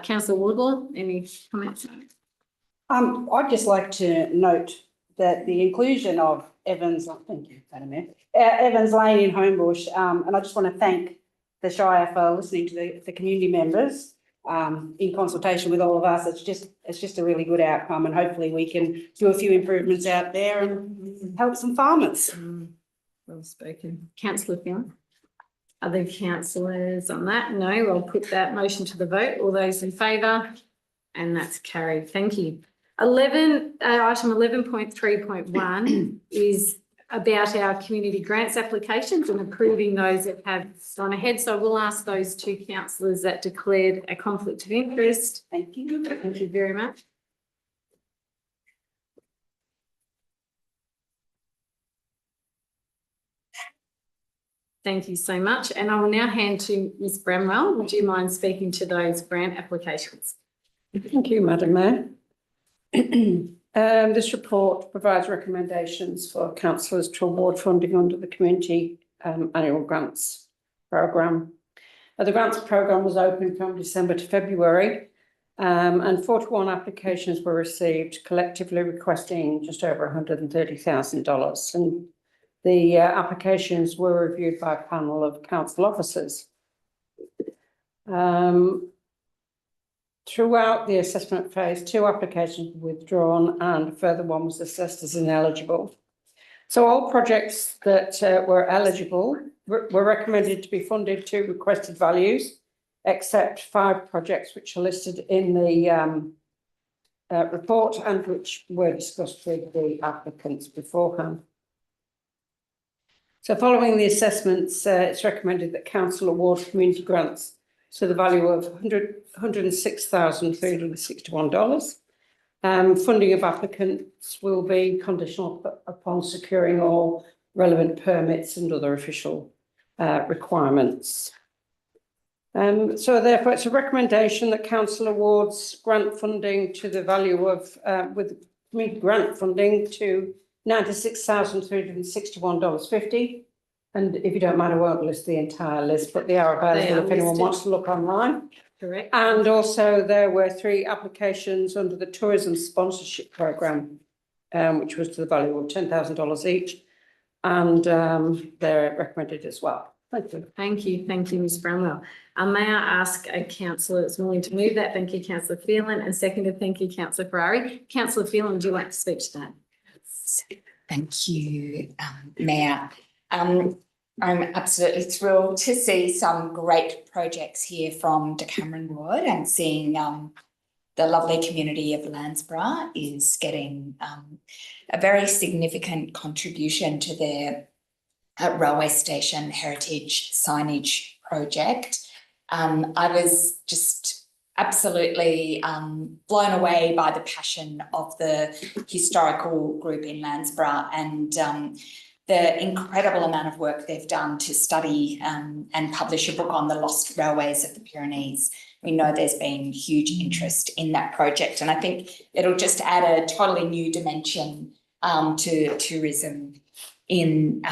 A: Councillor Wardlaw, any comments?
B: I'd just like to note that the inclusion of Evans, thank you, Madam Mayor, Evans Lane in Homebush, and I just want to thank the Shire for listening to the community members in consultation with all of us. It's just a really good outcome, and hopefully we can do a few improvements out there and help some farmers.
A: Well spoken. Councillor Phelan. Other councillors on that? No, I'll put that motion to the vote. All those in favour? And that's carried. Thank you. Item 11.3.1 is about our community grants applications and approving those that have gone ahead. So I will ask those two councillors that declared a conflict of interest.
B: Thank you.
A: Thank you very much. Thank you so much. And I will now hand to Ms Bramwell. Would you mind speaking to those grant applications?
E: Thank you, Madam Mayor. This report provides recommendations for councillors to award funding under the Community Annual Grants Programme. The grants programme was open from December to February, and 41 applications were received, collectively requesting just over $130,000. And the applications were reviewed by a panel of council officers. Throughout the assessment phase, 2 applications were withdrawn and a further one was assessed as ineligible. So all projects that were eligible were recommended to be funded to requested values, except 5 projects which are listed in the report and which were discussed with the applicants beforehand. So following the assessments, it's recommended that council award community grants to the value of $106,361. Funding of applicants will be conditional upon securing all relevant permits and other official requirements. So therefore, it's a recommendation that council awards grant funding to the value of, with community grant funding to $96,361.50, And if you don't mind, I won't list the entire list, but they are
A: They
E: available
A: are
E: if anyone
A: listed.
E: wants to look online.
A: Correct.
E: And also there were 3 applications under the tourism sponsorship programme, which was to the value of $10,000 each. And they're recommended as well. Thank you.
A: Thank you, Ms Bramwell. May I ask a councillor that's willing to move that? Thank you, councillor Phelan, and seconded, thank you, councillor Ferrari. Councillor Phelan, would you like to speak to that?
H: Thank you, Mayor. I'm absolutely thrilled to see some great projects here from Decameron Ward, and seeing the lovely community of Landsborough is getting a very significant contribution to their railway station heritage signage project. I was just absolutely blown away by the passion of the historical group in Landsborough, and the incredible amount of work they've done to study and publish a book on the lost railways of the Pyrenees. We know there's been huge interest in that project, and I think it'll just add a totally new dimension to tourism in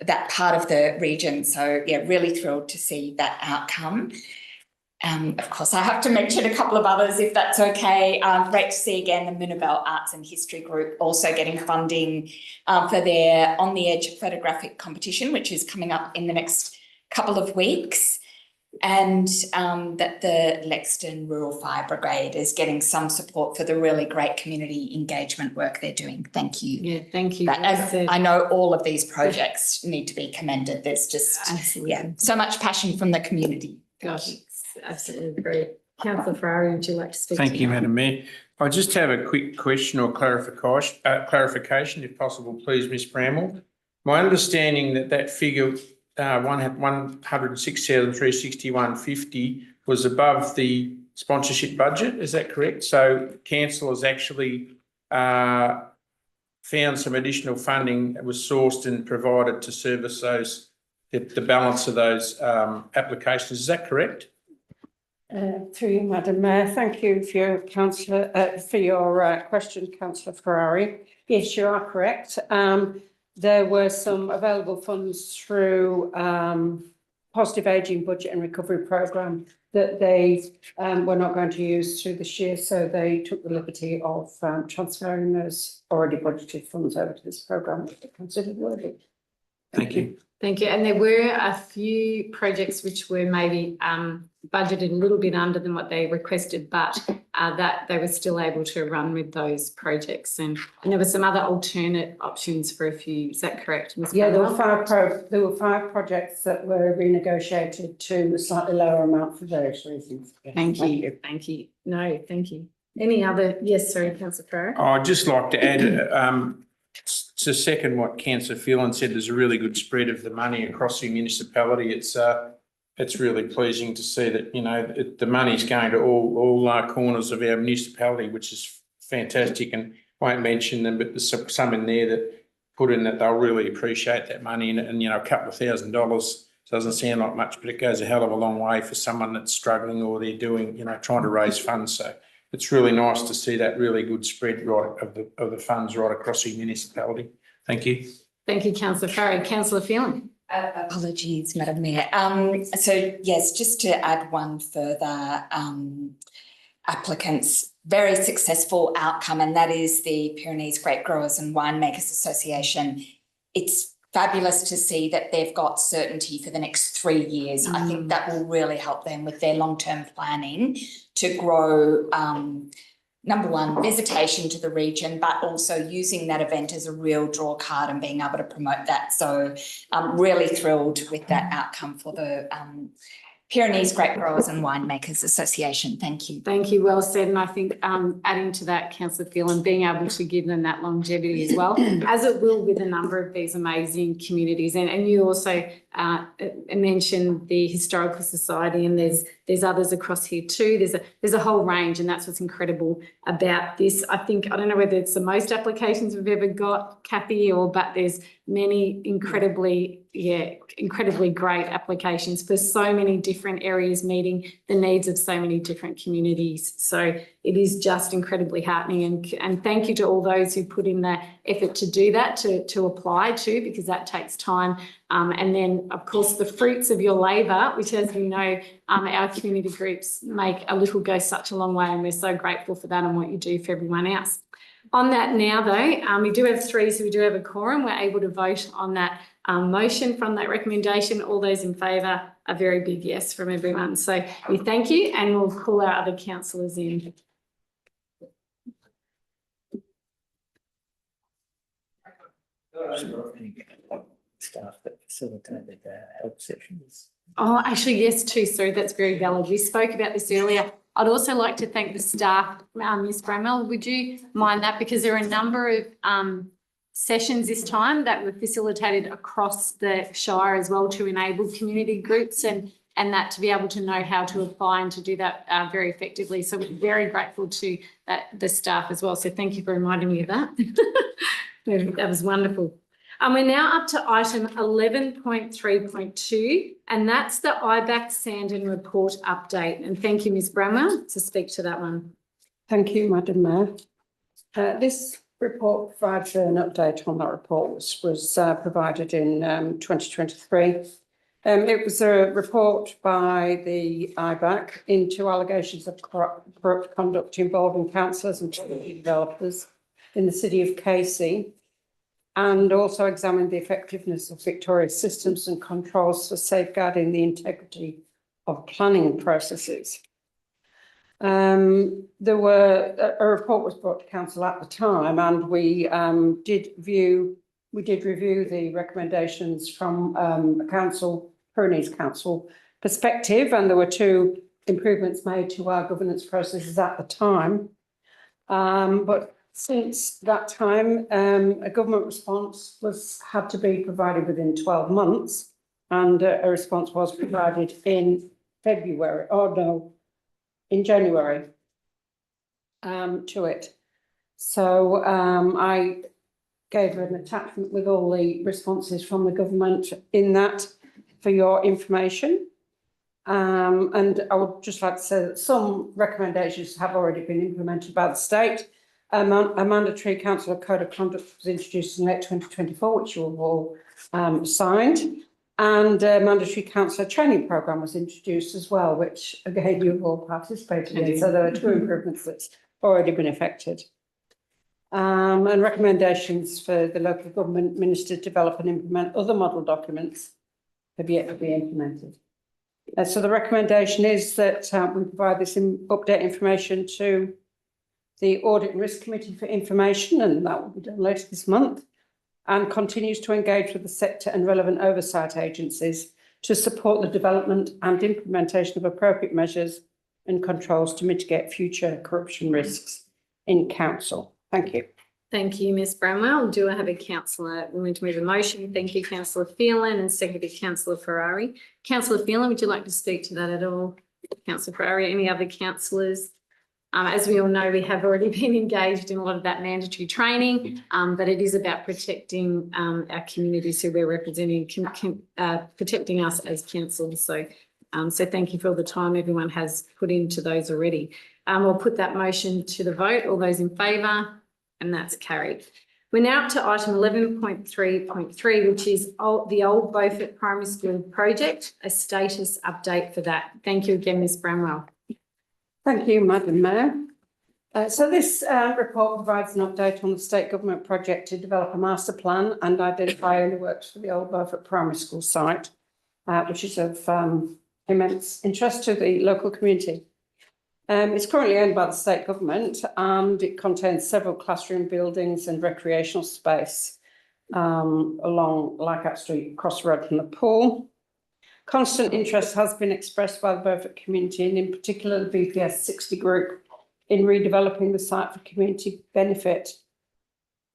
H: that part of the region. So yeah, really thrilled to see that outcome. Of course, I have to mention a couple of others, if that's okay. Great to see again the Moonabel Arts and History Group also getting funding for their On the Edge photographic competition, which is coming up in the next couple of weeks. And that the Lexton Rural Fire Brigade is getting some support for the really great community engagement work they're doing. Thank you.
A: Yeah, thank you.
H: I know all of these projects need to be commended. There's just,
A: Absolutely.
H: so much passion from the community.
A: Gosh, absolutely great. Councillor Ferrari, would you like to speak?
F: Thank you, Madam Mayor. I just have a quick question or clarification, if possible, please, Ms Bramwell. My understanding that figure 106,361.50 was above the sponsorship budget, is that correct? So council has actually found some additional funding that was sourced and provided to service those, the balance of those applications, is that correct?
E: Through you, Madam Mayor. Thank you for your question, Councillor Ferrari. Yes, you are correct. There were some available funds through Positive Ageing Budget and Recovery Programme that they were not going to use through this year, so they took the liberty of transferring those already budgeted funds over to this programme, which they considered worthy.
F: Thank you.
A: Thank you. And there were a few projects which were maybe budgeted a little bit under than what they requested, but that they were still able to run with those projects. And there were some other alternate options for a few. Is that correct, Ms.
E: Yeah, there
A: Bramwell?
E: were 5 projects that were renegotiated to a slightly lower amount for various reasons.
A: Thank you. Thank you. No, thank you. Any other? Yes, sorry, Councillor Ferrari.
F: I'd just like to add, to second what Councillor Phelan said, there's a really good spread of the money across the municipality. It's really pleasing to see that, you know, the money's going to all corners of our municipality, which is fantastic, and won't mention them, but there's some in there that put in that they'll really appreciate that money, and you know, a couple of $1,000 doesn't sound like much, but it goes a hell of a long way for someone that's struggling or they're doing, you know, trying to raise funds. So it's really nice to see that really good spread of the funds right across the municipality. Thank you.
A: Thank you, Councillor Ferrari. Councillor Phelan.
H: Apologies, Madam Mayor. So yes, just to add one further applicant's very successful outcome, and that is the Pyrenees Grape Growers and Winemakers Association. It's fabulous to see that they've got certainty for the next 3 years. I think that will really help them with their long-term planning to grow, number one, visitation to the region, but also using that event as a real draw card and being able to promote that. So I'm really thrilled with that outcome for the Pyrenees Grape Growers and Winemakers Association. Thank you.
A: Thank you. Well said. And I think adding to that, Councillor Phelan, being able to give them that longevity as well, as it will with a number of these amazing communities. And you also mentioned the Historical Society, and there's others across here too. There's a whole range, and that's what's incredible about this. I don't know whether it's the most applications we've ever got, Kathy, but there's many incredibly incredibly great applications for so many different areas, meeting the needs of so many different communities. So it is just incredibly heartening, and thank you to all those who put in the effort to do that, to apply to, because that takes time. And then, of course, the fruits of your labour, which, as we know, our community groups make a little go such a long way, and we're so grateful for that and what you do for everyone else. On that now, though, we do have 3, so we do have a quorum. We're able to vote on that motion from that recommendation. All those in favour, a very big yes from everyone. So we thank you, and we'll call our other councillors in.
C: Staff that facilitated help sessions.
A: Oh, actually, yes, too. Sorry, that's very valid. We spoke about this earlier. I'd also like to thank the staff. Ms. Bramwell, would you mind that? Because there are a number of sessions this time that were facilitated across the Shire as well to enable community groups and that to be able to know how to apply and to do that very effectively. So we're very grateful to the staff as well. So thank you for reminding me of that. That was wonderful. We're now up to item 11.3.2, and that's the IBAC Sandon report update. And thank you, Ms. Bramwell, to speak to that one.
E: Thank you, Madam Mayor. This report provides an update on that report, which was provided in 2023. It was a report by the IBAC into allegations of corrupt conduct involving councillors and property developers in the city of Casey, and also examined the effectiveness of Victoria's systems and controls for safeguarding the integrity of planning processes. A report was brought to council at the time, and we did review the recommendations from a Pyrenees Council perspective, and there were 2 improvements made to our governance processes at the time. But since that time, a government response had to be provided within 12 months, and a response was provided in January to it. So I gave an attachment with all the responses from the government in that for your information. And I would just like to say that some recommendations have already been implemented by the state. A mandatory council code of conduct was introduced in late 2024, which you have all signed, and a mandatory councillor training programme was introduced as well, which again you've all participated in. So there are 2 improvements that's already been effected. And recommendations for the local government minister to develop and implement other model documents have yet to be implemented. So the recommendation is that we provide this update information to the Audit and Risk Committee for information, and that will be done later this month, and continues to engage with the sector and relevant oversight agencies to support the development and implementation of appropriate measures and controls to mitigate future corruption risks in council. Thank you.
A: Thank you, Ms. Bramwell. Do I have a councillor willing to move a motion? Thank you, Councillor Phelan, and seconded Councillor Ferrari. Councillor Phelan, would you like to speak to that at all? Councillor Ferrari, any other councillors? As we all know, we have already been engaged in a lot of that mandatory training, but it is about protecting our communities who we're representing, protecting us as councillors. So thank you for all the time everyone has put into those already. We'll put that motion to the vote. All those in favour? And that's carried. We're now up to item 11.3.3, which is the Old Beaufort Primary School project, a status update for that. Thank you again, Ms. Bramwell.
E: Thank you, Madam Mayor. So this report provides an update on the state government project to develop a master plan and identify early works for the Old Beaufort Primary School site, which is of immense interest to the local community. It's currently owned by the state government, and it contains several classroom buildings and recreational space along Leichhardt Street, across the road from the pool. Constant interest has been expressed by the Beaufort community, and in particular the BPS 60 group, in redeveloping the site for community benefit.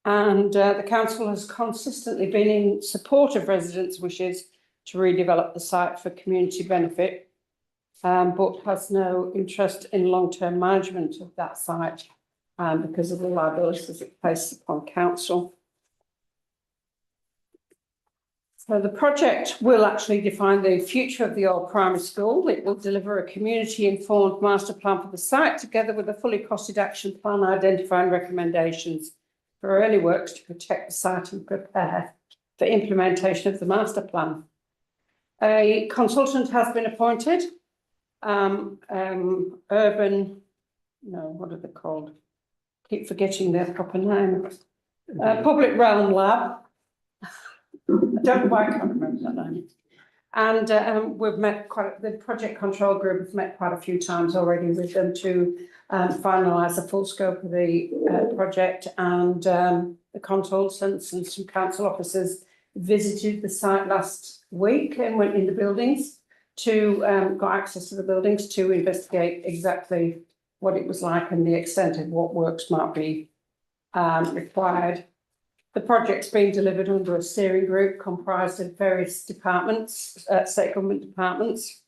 E: And the council has consistently been in support of residents' wishes to redevelop the site for community benefit, but has no interest in long-term management of that site because of the liabilities it places upon council. So the project will actually define the future of the old primary school. It will deliver a community-informed master plan for the site, together with a fully costed action plan identifying recommendations for early works to protect the site and prepare for implementation of the master plan. A consultant has been appointed. What are they called? Keep forgetting their proper name. Public Realm Lab. I don't know why I can't remember that name. And we've met the project control group has met quite a few times already with them to finalise the full scope of the project, and the consultants and some council officers visited the site last week and went in the buildings to got access to the buildings to investigate exactly what it was like and the extent of what works might be required. The project's being delivered under a steering group comprised of various departments, state government departments.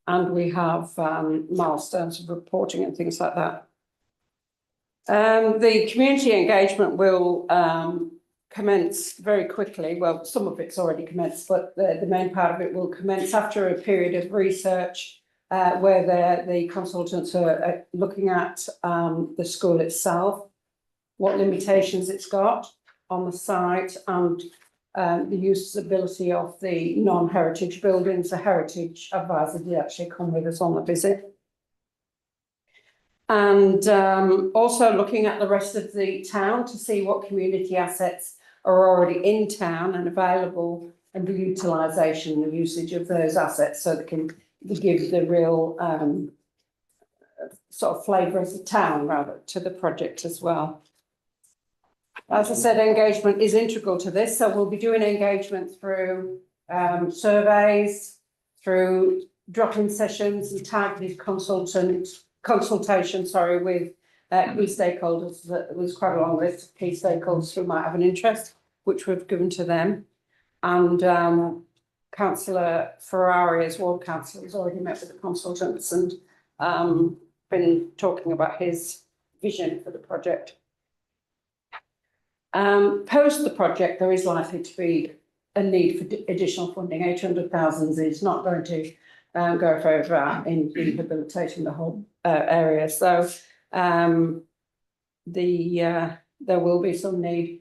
E: And we have milestones of reporting and things like that. The community engagement will commence very quickly. Well, some of it's already commenced, but the main part of it will commence after a period of research where the consultants are looking at the school itself, what limitations it's got on the site, and the usability of the non-heritage buildings. The heritage advisor did actually come with us on the visit. And also looking at the rest of the town to see what community assets are already in town and available, and the utilisation and usage of those assets, so they can give the real sort of flavour of the town rather to the project as well. As I said, engagement is integral to this, so we'll be doing engagement through surveys, through drop-in sessions and targeted consultation, with key stakeholders. There was quite a long list of key stakeholders who might have an interest, which we've given to them. And Councillor Ferrari, as ward councillor, has already met with the consultants and been talking about his vision for the project. Post the project, there is likely to be a need for additional funding. 800,000 is not going to go further in rehabilitating the whole area. So there will be some need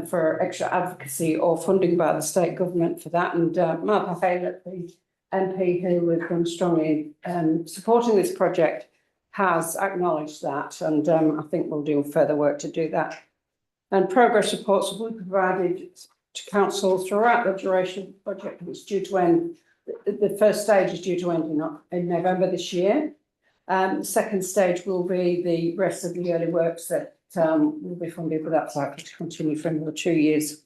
E: for extra advocacy or funding by the state government for that. And Martha Haylett, the MP who has been strongly supporting this project, has acknowledged that, and I think we'll do further work to do that. And progress reports will be provided to council throughout the duration of the project, which is due to end. The first stage is due to end in November this year. The second stage will be the rest of the early works that will be funded, but that's likely to continue for another 2 years.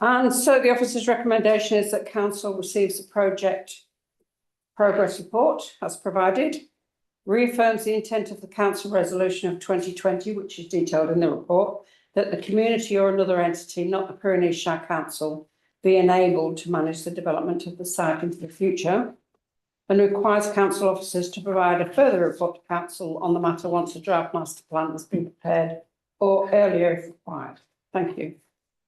E: And so the officer's recommendation is that council receives the project progress report as provided, reaffirms the intent of the council resolution of 2020, which is detailed in the report, that the community or another entity, not the Pyrenees Shire Council, be enabled to manage the development of the site into the future, and requires council officers to provide a further report to council on the matter once a draft master plan has been prepared, or earlier if required. Thank you.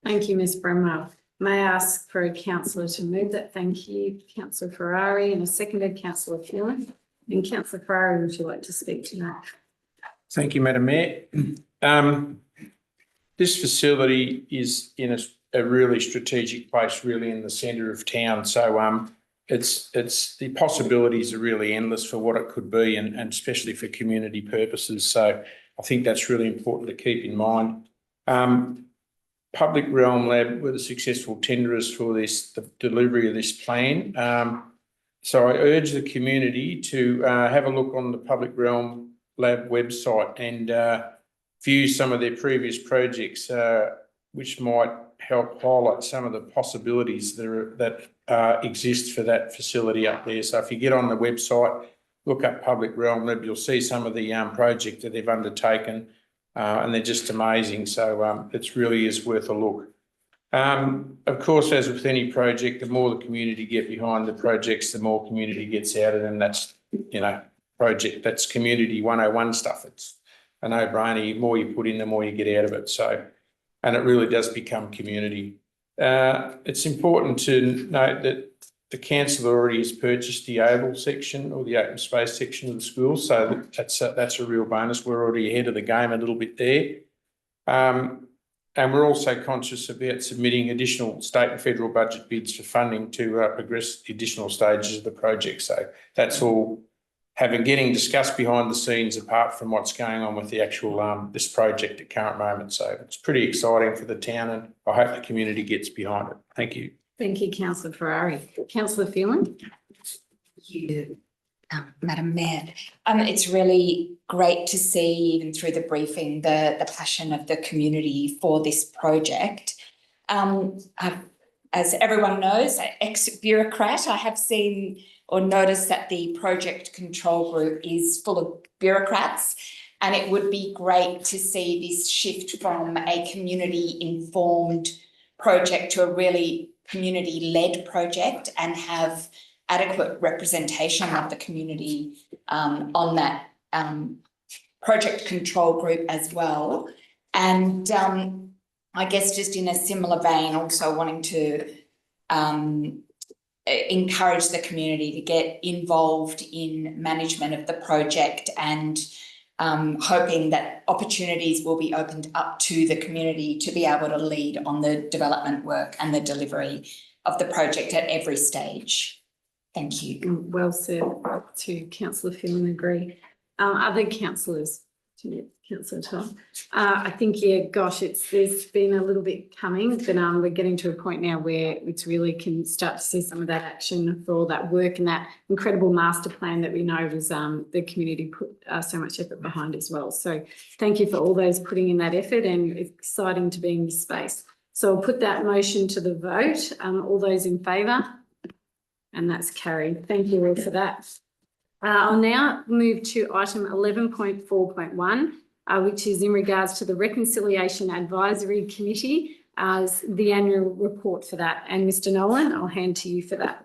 A: Thank you, Ms Bramwell. May I ask for a councillor to move that? Thank you, Councillor Ferrari, and a seconded, Councillor Phelan. And Councillor Ferrari, would you like to speak to that?
F: Thank you, Madam Mayor. This facility is in a really strategic place, really in the centre of town. So it's the possibilities are really endless for what it could be, and especially for community purposes. So I think that's really important to keep in mind. Public Realm Lab were the successful tenderers for the delivery of this plan. So I urge the community to have a look on the Public Realm Lab website and view some of their previous projects, which might help highlight some of the possibilities that exist for that facility up there. So if you get on the website, look up Public Realm Lab, you'll see some of the projects that they've undertaken, and they're just amazing. So it really is worth a look. Of course, as with any project, the more the community get behind the projects, the more community gets out of them. That's, that's community 101 stuff. It's a no-brainer. The more you put in, the more you get out of it. So and it really does become community. It's important to note that the council already has purchased the oval section or the open space section of the school, so that's a real bonus. We're already ahead of the game a little bit there. And we're also conscious about submitting additional state and federal budget bids for funding to progress the additional stages of the project. So that's all getting discussed behind the scenes apart from what's going on with the actual this project at current moment. So it's pretty exciting for the town, and I hope the community gets behind it. Thank you.
A: Thank you, Councillor Ferrari. Councillor Phelan?
H: Thank you, Madam Mayor. It's really great to see, even through the briefing, the passion of the community for this project. As everyone knows, ex-bureaucrat, I have seen or noticed that the project control group is full of bureaucrats, and it would be great to see this shift from a community-informed project to a really community-led project and have adequate representation of the community on that project control group as well. And I guess just in a similar vein, also wanting to encourage the community to get involved in management of the project, and hoping that opportunities will be opened up to the community to be able to lead on the development work and the delivery of the project at every stage. Thank you.
A: Well said to Councillor Phelan, agree. Other councillors? Councillor Tom. I think, yeah, gosh, there's been a little bit coming, but we're getting to a point now where it's really can start to see some of that action for all that work and that incredible master plan that we know was the community put so much effort behind as well. So thank you for all those putting in that effort, and exciting to be in this space. So I'll put that motion to the vote. All those in favour? And that's carried. Thank you all for that. I'll now move to item 11.4.1, which is in regards to the Reconciliation Advisory Committee, as the annual report for that. And Mr. Nolan, I'll hand to you for that.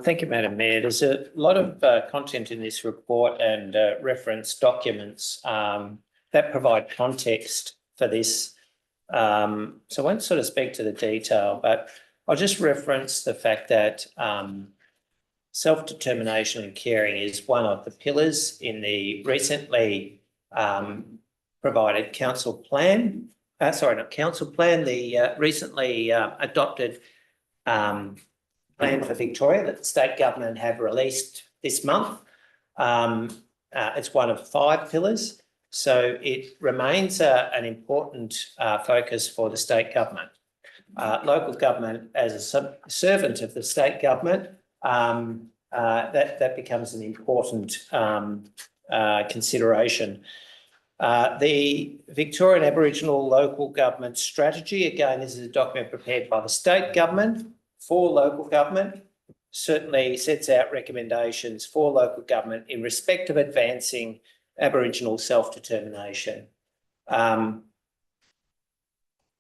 C: Thank you, Madam Mayor. There's a lot of content in this report and reference documents that provide context for this. So I won't sort of speak to the detail, but I'll just reference the fact that self-determination and caring is one of the pillars in the recently provided council plan. The recently adopted plan for Victoria that the state government have released this month. It's one of 5 pillars, so it remains an important focus for the state government. Local government as a servant of the state government, that becomes an important consideration. The Victorian Aboriginal Local Government Strategy, again, this is a document prepared by the state government for local government, certainly sets out recommendations for local government in respect of advancing Aboriginal self-determination. And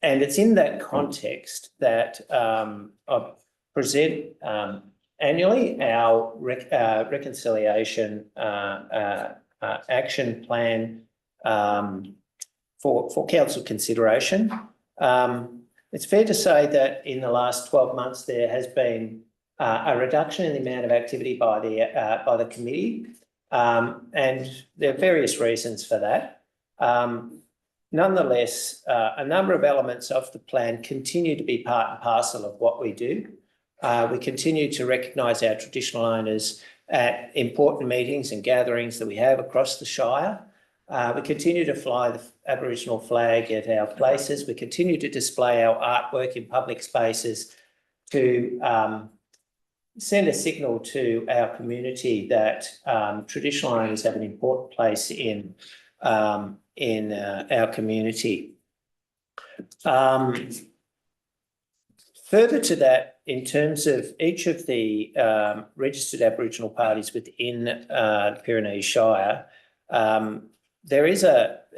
C: it's in that context that I present annually our reconciliation action plan for council consideration. It's fair to say that in the last 12 months there has been a reduction in the amount of activity by the committee, and there are various reasons for that. Nonetheless, a number of elements of the plan continue to be part and parcel of what we do. We continue to recognise our traditional owners at important meetings and gatherings that we have across the Shire. We continue to fly the Aboriginal flag at our places. We continue to display our artwork in public spaces to send a signal to our community that traditional owners have an important place in our community. Further to that, in terms of each of the registered Aboriginal parties within the Pyrenees Shire,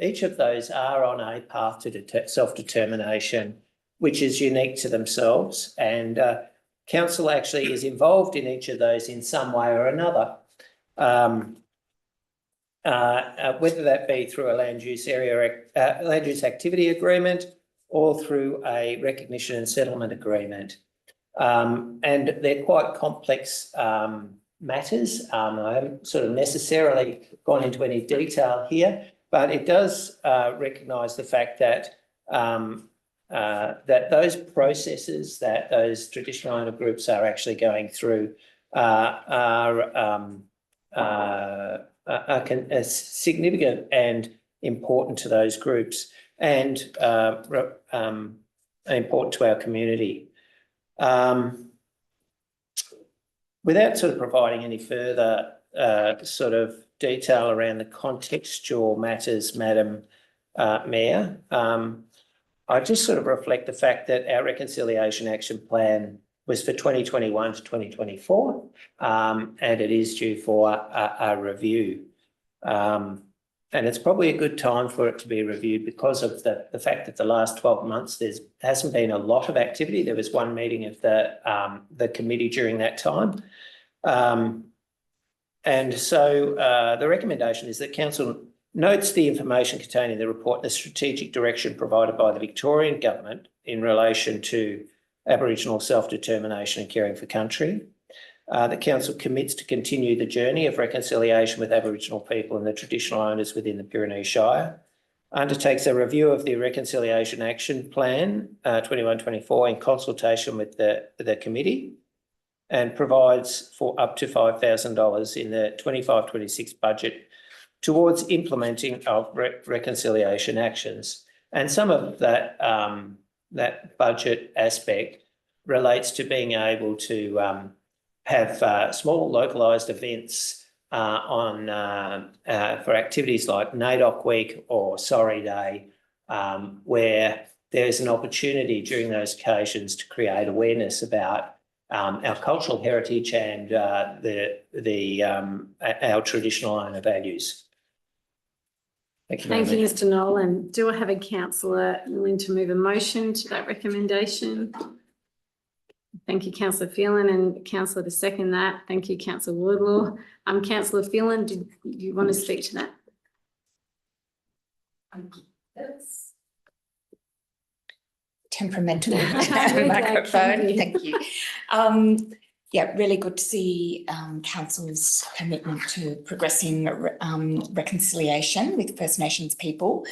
C: each of those are on a path to self-determination, which is unique to themselves, and council actually is involved in each of those in some way or another. whether that be through a land use activity agreement or through a recognition and settlement agreement. And they're quite complex matters. I haven't sort of necessarily gone into any detail here, but it does recognise the fact that that those processes that those traditional owner groups are actually going through are significant and important to those groups and important to our community. Without sort of providing any further sort of detail around the contextual matters, Madam Mayor, I just sort of reflect the fact that our Reconciliation Action Plan was for 2021 to 2024, and it is due for a review. And it's probably a good time for it to be reviewed because of the fact that the last 12 months there hasn't been a lot of activity. There was one meeting of the committee during that time. And so the recommendation is that Council notes the information contained in the report, the strategic direction provided by the Victorian Government in relation to Aboriginal self-determination and caring for country. The Council commits to continue the journey of reconciliation with Aboriginal people and the traditional owners within the Pyrenees Shire, undertakes a review of the Reconciliation Action Plan 21-24 in consultation with the committee, and provides for up to $5,000 in the 25-26 budget towards implementing of reconciliation actions. And some of that, that budget aspect relates to being able to have small localised events for activities like NAIDOC Week or Sorry Day, where there's an opportunity during those occasions to create awareness about our cultural heritage and our traditional owner values. Thank you.
A: Thank you, Mr. Nolan. Do I have a councillor willing to move a motion to that recommendation? Thank you, Councillor Phelan, and councillor to second that. Thank you, Councillor Wardlaw. Councillor Phelan, did you want to speak to that?
H: Temperamental microphone. Thank you. Yeah, really good to see Council's commitment to progressing reconciliation with First Nations people.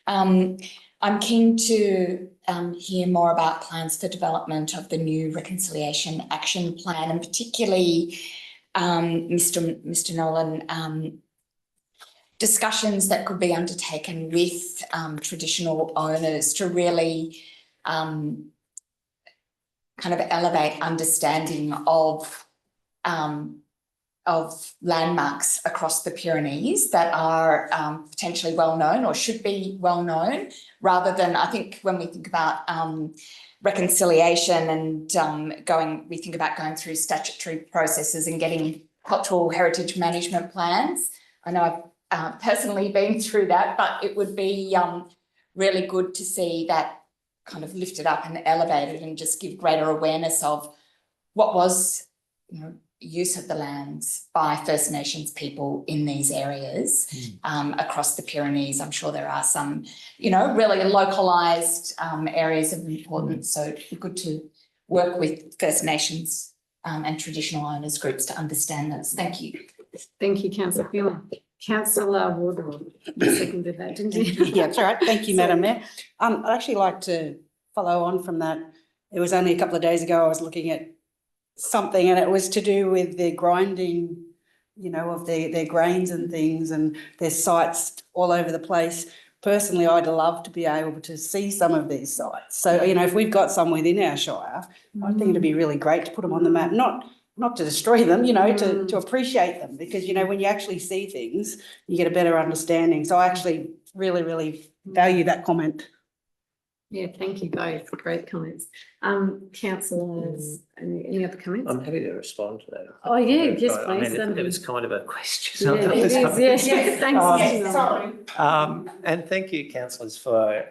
H: I'm keen to hear more about plans for development of the new Reconciliation Action Plan, and particularly, Mr. Nolan, discussions that could be undertaken with traditional owners to really kind of elevate understanding of landmarks across the Pyrenees that are potentially well known or should be well known, rather than, I think when we think about reconciliation and we think about going through statutory processes and getting cultural heritage management plans. I know I've personally been through that, but it would be really good to see that kind of lifted up and elevated and just give greater awareness of what was, use of the lands by First Nations people in these areas across the Pyrenees. I'm sure there are some, really localised areas of importance. So it'd be good to work with First Nations and traditional owners groups to understand those. Thank you.
A: Thank you, Councillor Phelan. Councillor Wardlaw, you seconded that, didn't you?
B: Yeah, that's all right. Thank you, Madam Mayor. I'd actually like to follow on from that. It was only a couple of days ago I was looking at something, and it was to do with the grinding, of their grains and things, and there's sites all over the place. Personally, I'd love to be able to see some of these sites. So, if we've got some within our shire, I think it'd be really great to put them on the map, not to destroy them, to appreciate them, because, when you actually see things, you get a better understanding. So I actually really, really value that comment.
A: Yeah, thank you both. Great comments. Councillors, any other comments?
C: I'm happy to respond to that.
A: Oh, yeah, yes,
C: I
A: please.
C: mean, it was kind of a question.
A: Yeah, it is, yes. Thanks.
B: Sorry.
C: And thank you, councillors, for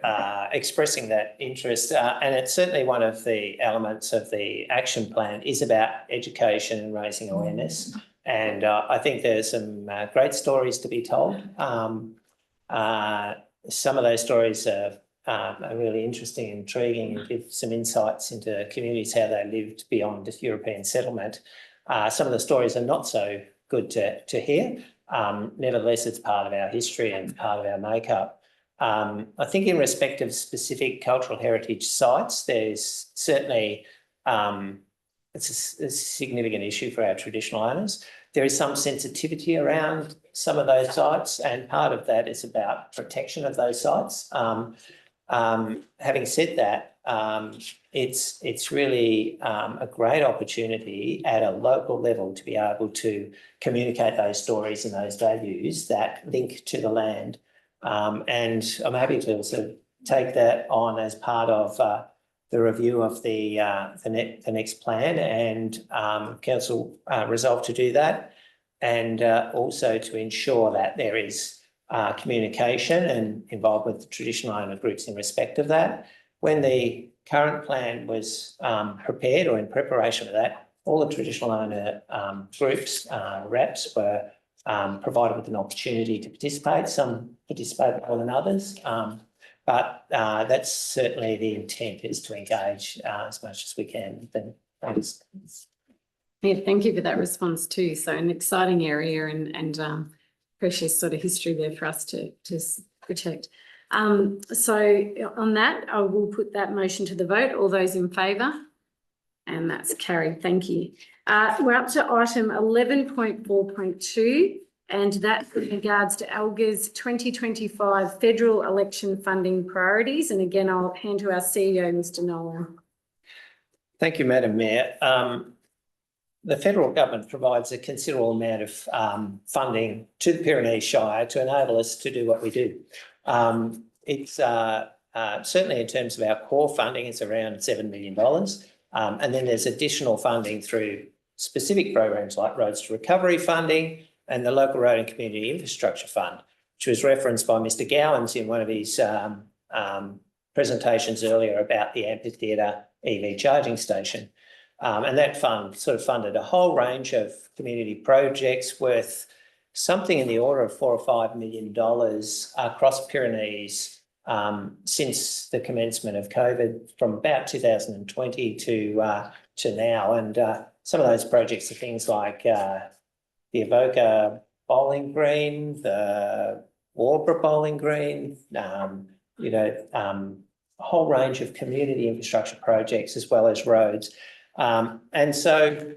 C: expressing that interest. And it's certainly one of the elements of the action plan is about education and raising awareness. And I think there's some great stories to be told. Some of those stories are really interesting and intriguing and give some insights into communities, how they lived beyond European settlement. Some of the stories are not so good to hear. Nevertheless, it's part of our history and part of our makeup. I think in respect of specific cultural heritage sites, there's certainly it's a significant issue for our traditional owners. There is some sensitivity around some of those sites, and part of that is about protection of those sites. Having said that, it's really a great opportunity at a local level to be able to communicate those stories and those values that link to the land. And I'm happy to sort of take that on as part of the review of the next plan, and council resolved to do that, and also to ensure that there is communication and involvement with the traditional owner groups in respect of that. When the current plan was prepared, or in preparation for that, all the traditional owner groups, RAPs, were provided with an opportunity to participate. Some participated more than others. But that's certainly the intent, is to engage as much as we can with them. Thanks.
A: Yeah, thank you for that response too. So an exciting area and precious sort of history there for us to protect. So on that, I will put that motion to the vote. All those in favour? And that's carried. Thank you. We're up to item 11.4.2. And that regards to ALGA's 2025 federal election funding priorities. And again, I'll hand to our CEO, Mr. Nolan.
C: Thank you, Madam Mayor. The federal government provides a considerable amount of funding to the Pyrenees Shire to enable us to do what we do. It's certainly in terms of our core funding, it's around $7 million. And then there's additional funding through specific programs like Roads to Recovery funding and the Local Road and Community Infrastructure Fund, which was referenced by Mr. Gowans in one of his presentations earlier about the amphitheatre EV charging station. And that fund sort of funded a whole range of community projects worth something in the order of $4 or $5 million across Pyrenees since the commencement of COVID, from about 2020 to now. And some of those projects are things like the Avoca Bowling Green, the Warborough Bowling Green, a whole range of community infrastructure projects as well as roads. And so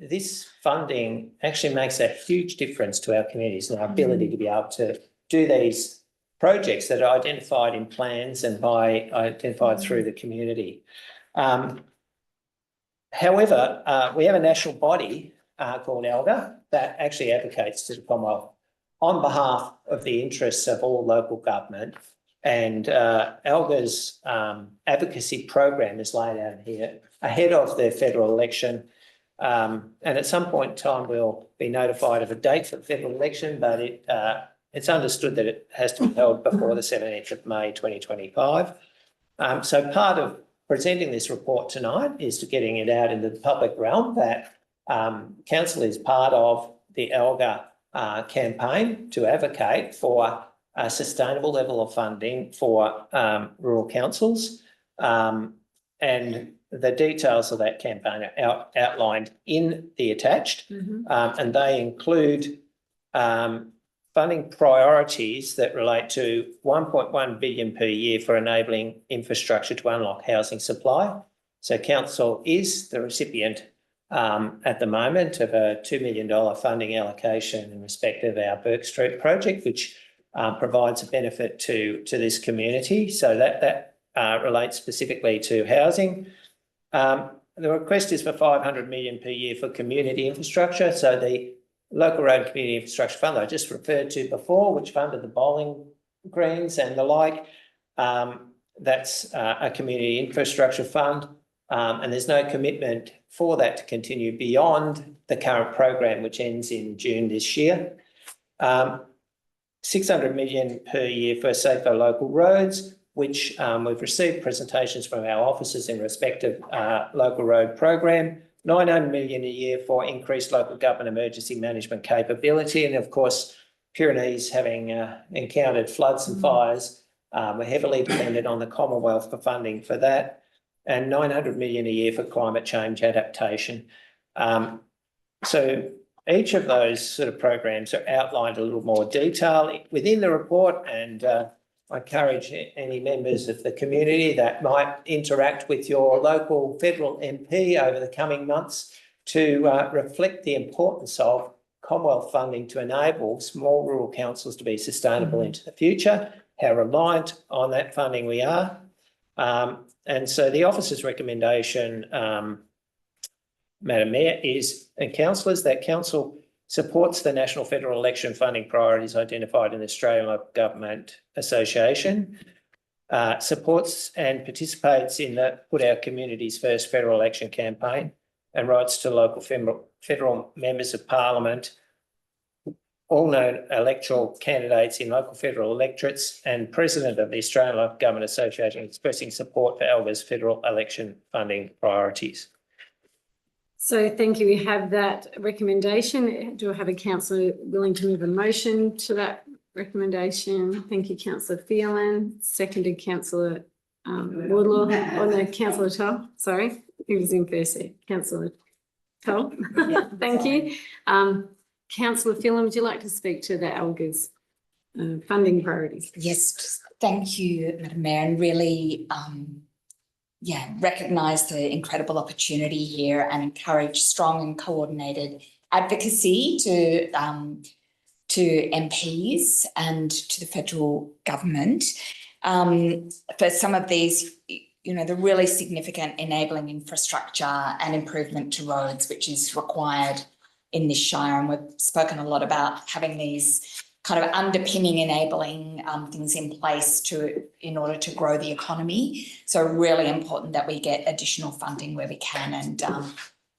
C: this funding actually makes a huge difference to our communities and our ability to be able to do these projects that are identified in plans and identified through the community. However, we have a national body called ALGA that actually advocates to the Commonwealth on behalf of the interests of all local government. And ALGA's advocacy program is laid out here ahead of the federal election. And at some point in time, we'll be notified of a date for the federal election, but it's understood that it has to be held before the 17th of May 2025. So part of presenting this report tonight is to getting it out into the public realm that council is part of the ALGA campaign to advocate for a sustainable level of funding for rural councils. And the details of that campaign are outlined in the attached, and they include funding priorities that relate to 1.1 billion per year for enabling infrastructure to unlock housing supply. So council is the recipient at the moment of a $2 million funding allocation in respect of our Burke Street project, which provides a benefit to this community. So that relates specifically to housing. The request is for 500 million per year for community infrastructure. So the Local Road and Community Infrastructure Fund I just referred to before, which funded the bowling greens and the like, that's a community infrastructure fund. And there's no commitment for that to continue beyond the current program, which ends in June this year. 600 million per year for safer local roads, which we've received presentations from our officers in respect of local road program. 900 million a year for increased local government emergency management capability. And of course, Pyrenees having encountered floods and fires, we're heavily dependent on the Commonwealth for funding for that, and 900 million a year for climate change adaptation. So each of those sort of programs are outlined a little more detail within the report, and I encourage any members of the community that might interact with your local federal MP over the coming months to reflect the importance of Commonwealth funding to enable small rural councils to be sustainable into the future, how reliant on that funding we are. And so the officer's recommendation, Madam Mayor, is, and councillors, that council supports the National Federal Election funding priorities identified in the Australian Local Government Association, supports and participates in the Put Our Communities First federal election campaign, and writes to local federal members of Parliament, all known electoral candidates in local federal electorates, and President of the Australian Local Government Association, expressing support for ALGA's federal election funding priorities.
A: So thank you. We have that recommendation. Do I have a councillor willing to move a motion to that recommendation? Thank you, Councillor Phelan. Seconded, Councillor Woodlaw. Oh no, Councillor Toll. Sorry, who was in first? Councillor Toll. Thank you. Councillor Phelan, would you like to speak to the ALGA's funding priorities?
H: Yes, thank you, Madam Mayor, and really recognise the incredible opportunity here and encourage strong and coordinated advocacy to MPs and to the federal government for some of these, the really significant enabling infrastructure and improvement to roads, which is required in this shire. And we've spoken a lot about having these kind of underpinning enabling things in place in order to grow the economy. So really important that we get additional funding where we can, and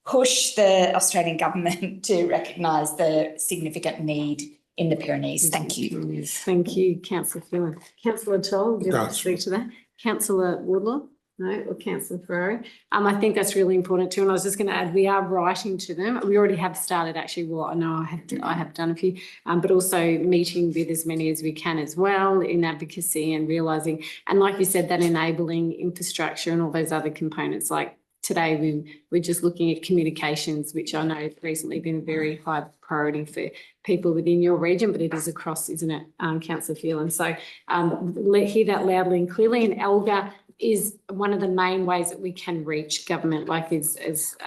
H: push the Australian government to recognise the significant need in the Pyrenees. Thank you.
A: Thank you, Councillor Phelan. Councillor Toll, would you like to speak to that? Councillor Woodlaw? No, or Councillor Ferrari. I think that's really important too. And I was just going to add, we are writing to them. We already have started actually. Well, I know I have done a few, but also meeting with as many as we can as well in advocacy and realising, and like you said, that enabling infrastructure and all those other components. Like today, we're just looking at communications, which I know has recently been a very high priority for people within your region, but it is across, isn't it, Councillor Phelan? So hear that loudly and clearly. And ALGA is one of the main ways that we can reach government. Like there's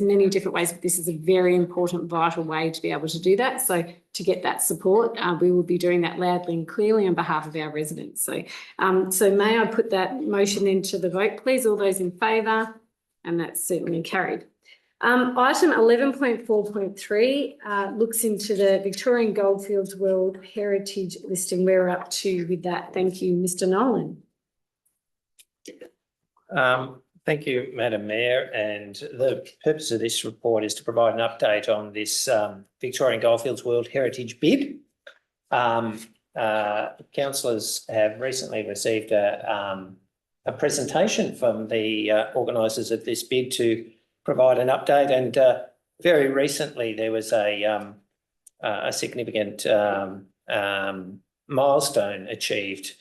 A: many different ways, but this is a very important, vital way to be able to do that. So to get that support, we will be doing that loudly and clearly on behalf of our residents. So, so may I put that motion into the vote, please? All those in favour? And that's certainly carried. Item 11.4.3 looks into the Victorian Goldfields World Heritage listing. We're up to with that. Thank you, Mr. Nolan.
C: Thank you, Madam Mayor. And the purpose of this report is to provide an update on this Victorian Goldfields World Heritage bid. Councillors have recently received a presentation from the organisers of this bid to provide an update. And very recently there was a significant milestone achieved.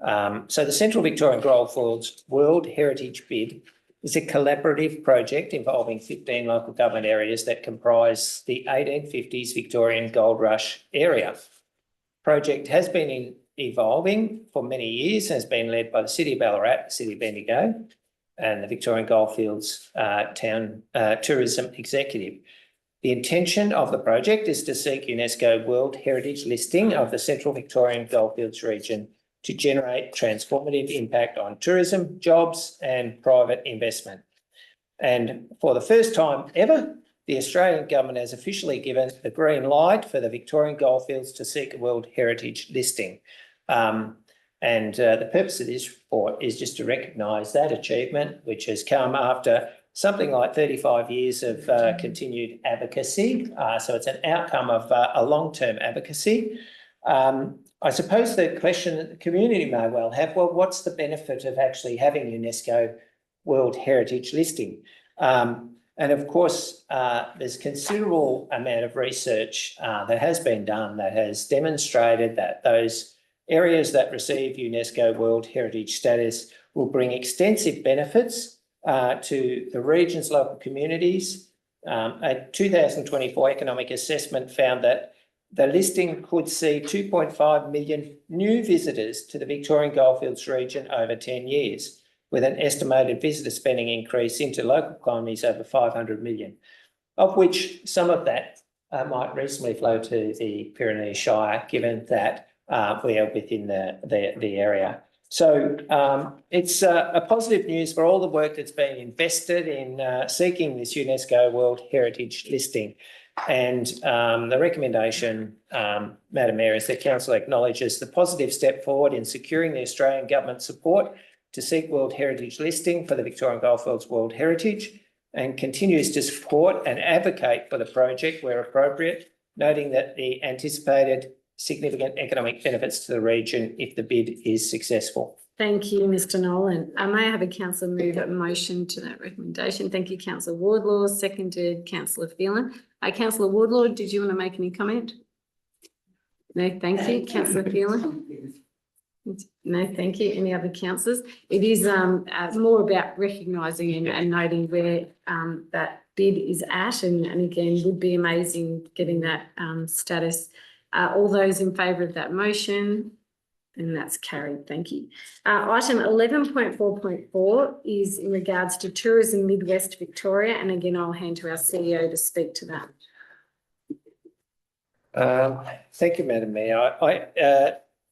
C: So the Central Victorian Goldfields World Heritage Bid is a collaborative project involving 15 local government areas that comprise the 1850s Victorian Gold Rush area. Project has been evolving for many years, has been led by the City of Ballarat, the City of Bendigo, and the Victorian Goldfields Town Tourism Executive. The intention of the project is to seek UNESCO World Heritage listing of the Central Victorian Goldfields region to generate transformative impact on tourism, jobs and private investment. And for the first time ever, the Australian government has officially given the green light for the Victorian Goldfields to seek a World Heritage listing. The purpose of this report is just to recognise that achievement, which has come after something like 35 years of continued advocacy. So it's an outcome of a long-term advocacy. I suppose the question that the community may well have, well, what's the benefit of actually having UNESCO World Heritage listing? And And of course, there's considerable amount of research that has been done that has demonstrated that those areas that receive UNESCO World Heritage status will bring extensive benefits to the region's local communities. A 2024 economic assessment found that the listing could see 2.5 million new visitors to the Victorian Goldfields region over 10 years, with an estimated visitor spending increase into local economies over 500 million, of which some of that might reasonably flow to the Pyrenees Shire, given that we are within the area. So it's a positive news for all the work that's been invested in seeking this UNESCO World Heritage listing. And the recommendation, Madam Mayor, is that Council acknowledges the positive step forward in securing the Australian Government support to seek World Heritage listing for the Victorian Goldfields World Heritage, and continues to support and advocate for the project where appropriate, noting that the anticipated significant economic benefits to the region if the bid is successful.
A: Thank you, Mr Nolan. May I have a councillor move a motion to that recommendation? Thank you, Councillor Wardlaw, seconded Councillor Phelan. Councillor Wardlaw, did you want to make any comment? No, thank you. Councillor Phelan? No, thank you. Any other councillors? It is more about recognising and noting where that bid is at, and again, would be amazing getting that status. All those in favour of that motion? And that's carried. Thank you. Item 11.4.4 is in regards to Tourism Midwest Victoria, and again, I'll hand to our CEO to speak to that.
C: Thank you, Madam Mayor.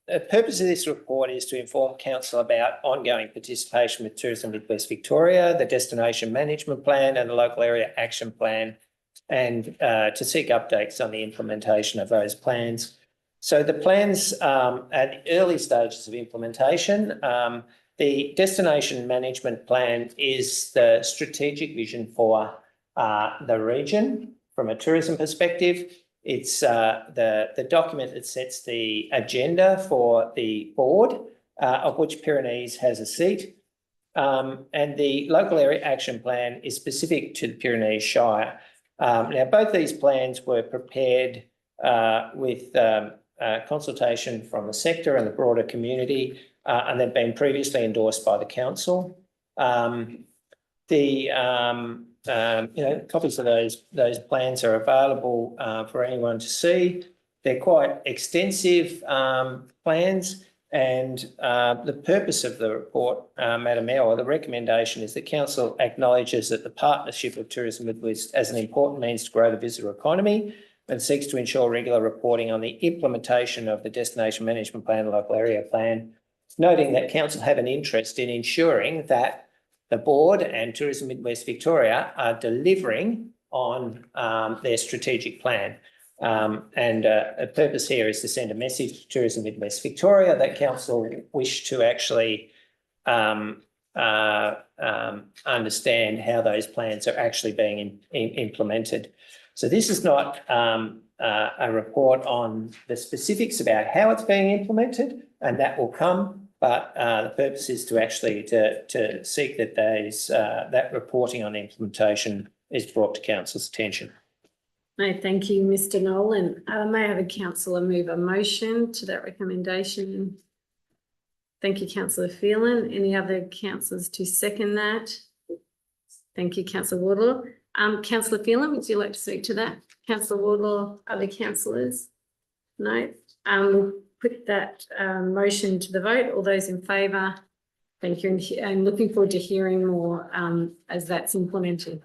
C: The purpose of this report is to inform Council about ongoing participation with Tourism Midwest Victoria, the Destination Management Plan and the Local Area Action Plan, and to seek updates on the implementation of those plans. So the plans at the early stages of implementation. The Destination Management Plan is the strategic vision for the region from a tourism perspective. It's the document that sets the agenda for the board, of which Pyrenees has a seat. And the Local Area Action Plan is specific to the Pyrenees Shire. Now, both these plans were prepared with consultation from the sector and the broader community, and they've been previously endorsed by the council. Copies of those plans are available for anyone to see. They're quite extensive plans, and the purpose of the report, Madam Mayor, or the recommendation, is that council acknowledges that the partnership of Tourism Midwest as an important means to grow the visitor economy, and seeks to ensure regular reporting on the implementation of the Destination Management Plan and Local Area Plan, noting that council have an interest in ensuring that the board and Tourism Midwest Victoria are delivering on their strategic plan. And a purpose here is to send a message to Tourism Midwest Victoria that council wish to actually understand how those plans are actually being implemented. So this is not a report on the specifics about how it's being implemented, and that will come. But the purpose is to actually to seek that that reporting on implementation is brought to council's attention.
A: No, thank you, Mr Nolan. May I have a councillor move a motion to that recommendation? Thank you, Councillor Phelan. Any other councillors to second that? Thank you, Councillor Wardlaw. Councillor Phelan, would you like to speak to that? Councillor Wardlaw, other councillors? No. We'll put that motion to the vote. All those in favour? Thank you, and looking forward to hearing more as that's implemented.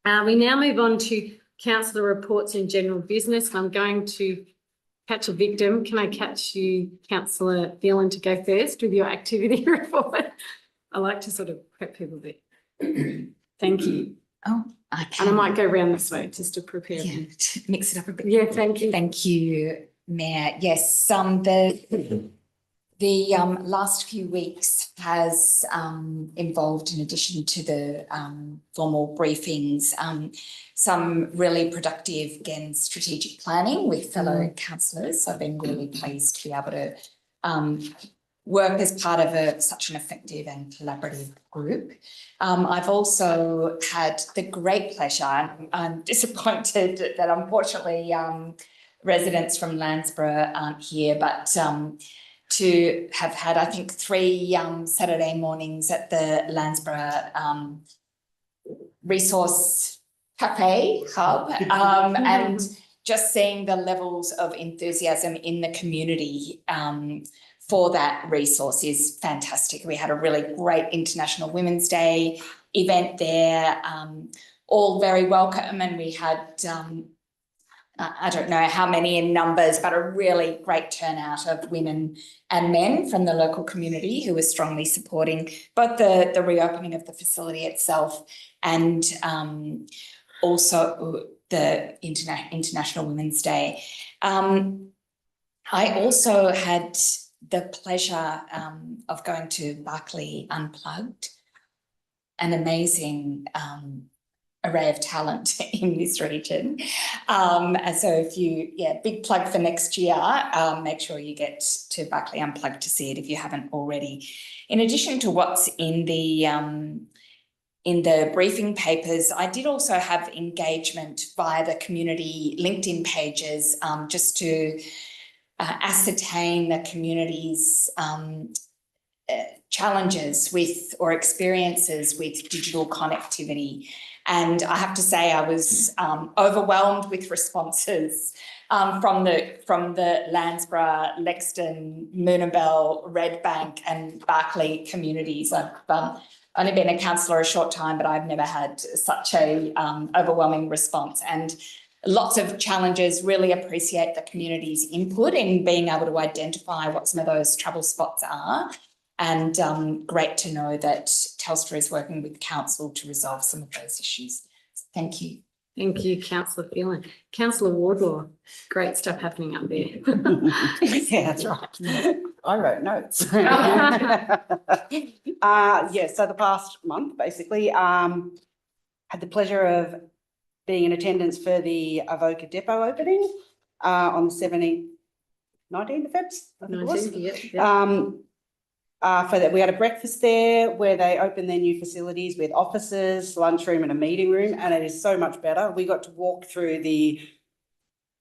A: We now move on to councillor reports and general business. I'm going to catch a victim. Can I catch you, Councillor Phelan, to go first with your activity report? I like to sort of prep people a bit. Thank you.
H: Oh, I can.
A: And I might go around this way just to prepare.
H: Yeah, to mix it up a bit.
A: Yeah, thank you.
H: Thank you, Mayor. Yes, the last few weeks has involved, in addition to the formal briefings, some really productive, again, strategic planning with fellow councillors. So I've been really pleased to be able to work as part of such an effective and collaborative group. I've also had the great pleasure, I'm disappointed that unfortunately residents from Landsborough aren't here, but to have had, I think, 3 Saturday mornings at the Landsborough Resource Cafe Hub, and just seeing the levels of enthusiasm in the community for that resource is fantastic. We had a really great International Women's Day event there, all very welcome, and we had I don't know how many in numbers, but a really great turnout of women and men from the local community who were strongly supporting both the reopening of the facility itself and also the International Women's Day. I also had the pleasure of going to Berkeley Unplugged, an amazing array of talent in this region. So if you, big plug for next year, make sure you get to Berkeley Unplugged to see it if you haven't already. In addition to what's in the briefing papers, I did also have engagement via the community LinkedIn pages just to ascertain the community's challenges with or experiences with digital connectivity. And I have to say I was overwhelmed with responses from the Landsborough, Lexington, Moonabel, Redbank and Berkeley communities. I've only been a councillor a short time, but I've never had such a overwhelming response, and lots of challenges. Really appreciate the community's input in being able to identify what some of those trouble spots are. And great to know that Telstra is working with council to resolve some of those issues. So thank you.
A: Thank you, Councillor Phelan. Councillor Wardlaw, great stuff happening up there.
B: Yeah, that's right. I wrote notes. So the past month, basically, had the pleasure of being in attendance for the Avoca Depot opening on the 19th of February, I think it was. For that, we had a breakfast there where they opened their new facilities with offices, lunchroom and a meeting room, and it is so much better. We got to walk through the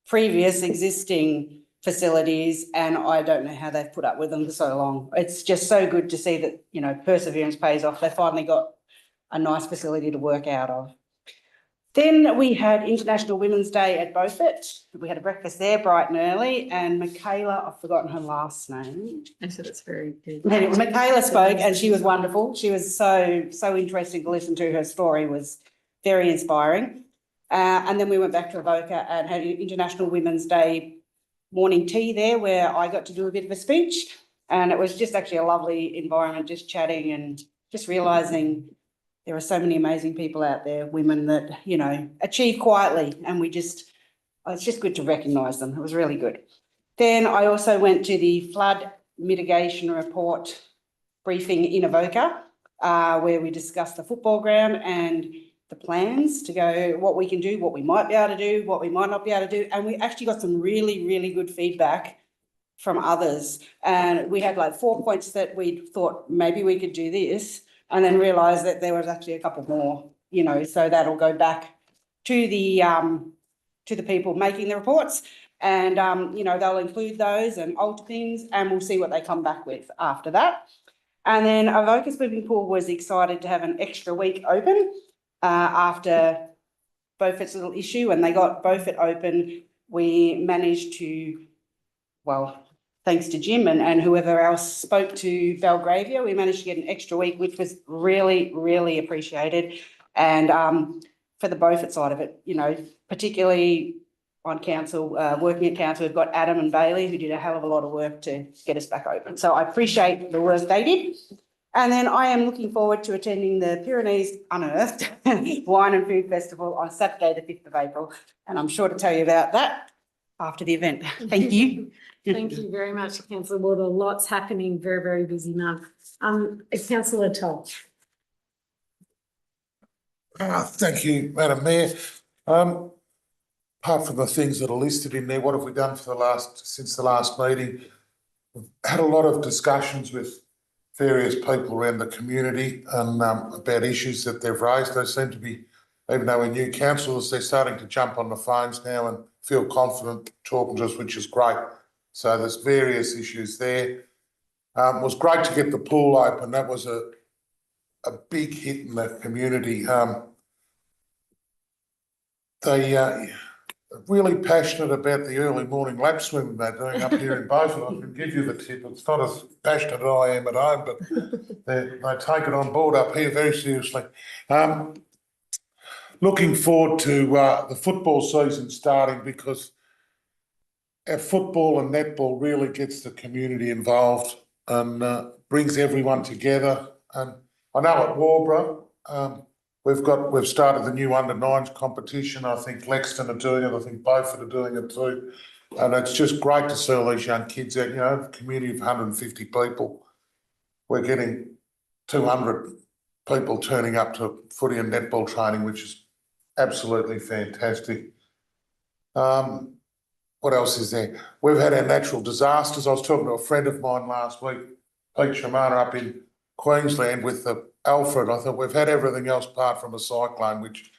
B: previous existing facilities and I don't know how they've put up with them for so long. It's just so good to see that, you know, perseverance pays off. They finally got a nice facility to work out of. Then we had International Women's Day at Beaufort. We had a breakfast there bright and early, and Michaela, I've forgotten her last name.
A: I said it's very good.
B: Anyway, Michaela spoke and she was wonderful. She was so interesting to listen to. Her story was very inspiring. And then we went back to Avoca and had International Women's Day morning tea there where I got to do a bit of a speech, and it was just actually a lovely environment, just chatting and just realising there are so many amazing people out there, women that, you know, achieve quietly, and it's just good to recognise them. It was really good. Then I also went to the flood mitigation report briefing in Avoca, where we discussed the football ground and the plans to go, what we can do, what we might be able to do, what we might not be able to do. And we actually got some really, really good feedback from others. And we had like 4 points that we thought maybe we could do this, and then realised that there was actually a couple more, you know, so that'll go back to the people making the reports, and you know, they'll include those and alter things, and we'll see what they come back with after that. And then Avoca Swimming Pool was excited to have an extra week open after Beaufort's little issue, and they got Beaufort open. We managed to, well, thanks to Jim and whoever else spoke to Belgravia, we managed to get an extra week, which was really, really appreciated. And for the Beaufort side of it, you know, particularly on council, working at council, we've got Adam and Bailey who did a hell of a lot of work to get us back open. So I appreciate the work they did. And then I am looking forward to attending the Pyrenees Unearthed Wine and Food Festival on Saturday, the 5th of April. And I'm sure to tell you about that after the event. Thank you.
A: Thank you very much, Councillor Wardlaw. Lots happening, very, very busy month. Councillor Toll.
D: Thank you, Madam Mayor. Apart from the things that are listed in there, what have we done for since the last meeting? had a lot of discussions with various people around the community and about issues that they've raised. They seem to be, even though we're new councillors, they're starting to jump on the phones now and feel confident talking to us, which is great. So there's various issues there. It was great to get the pool open. That was a big hit in the community. They really passionate about the early morning lap swim they're doing up here in Beaufort. I can give you the tip. It's not as passionate as I am at home, but they take it on board up here very seriously. Looking forward to the football season starting, because our football and netball really gets the community involved and brings everyone together. And I know at Warborough, we've started the new under-9s competition. I think Lexington are doing it. I think Beaufort are doing it too. And it's just great to see all these young kids out, a community of 150 people. We're getting 200 people turning up to footy and netball training, which is absolutely fantastic. What else is there? We've had our natural disasters. I was talking to a friend of mine last week, Pete Shamana, up in Queensland with the Alfred. I thought we've had everything else apart from a cyclone, which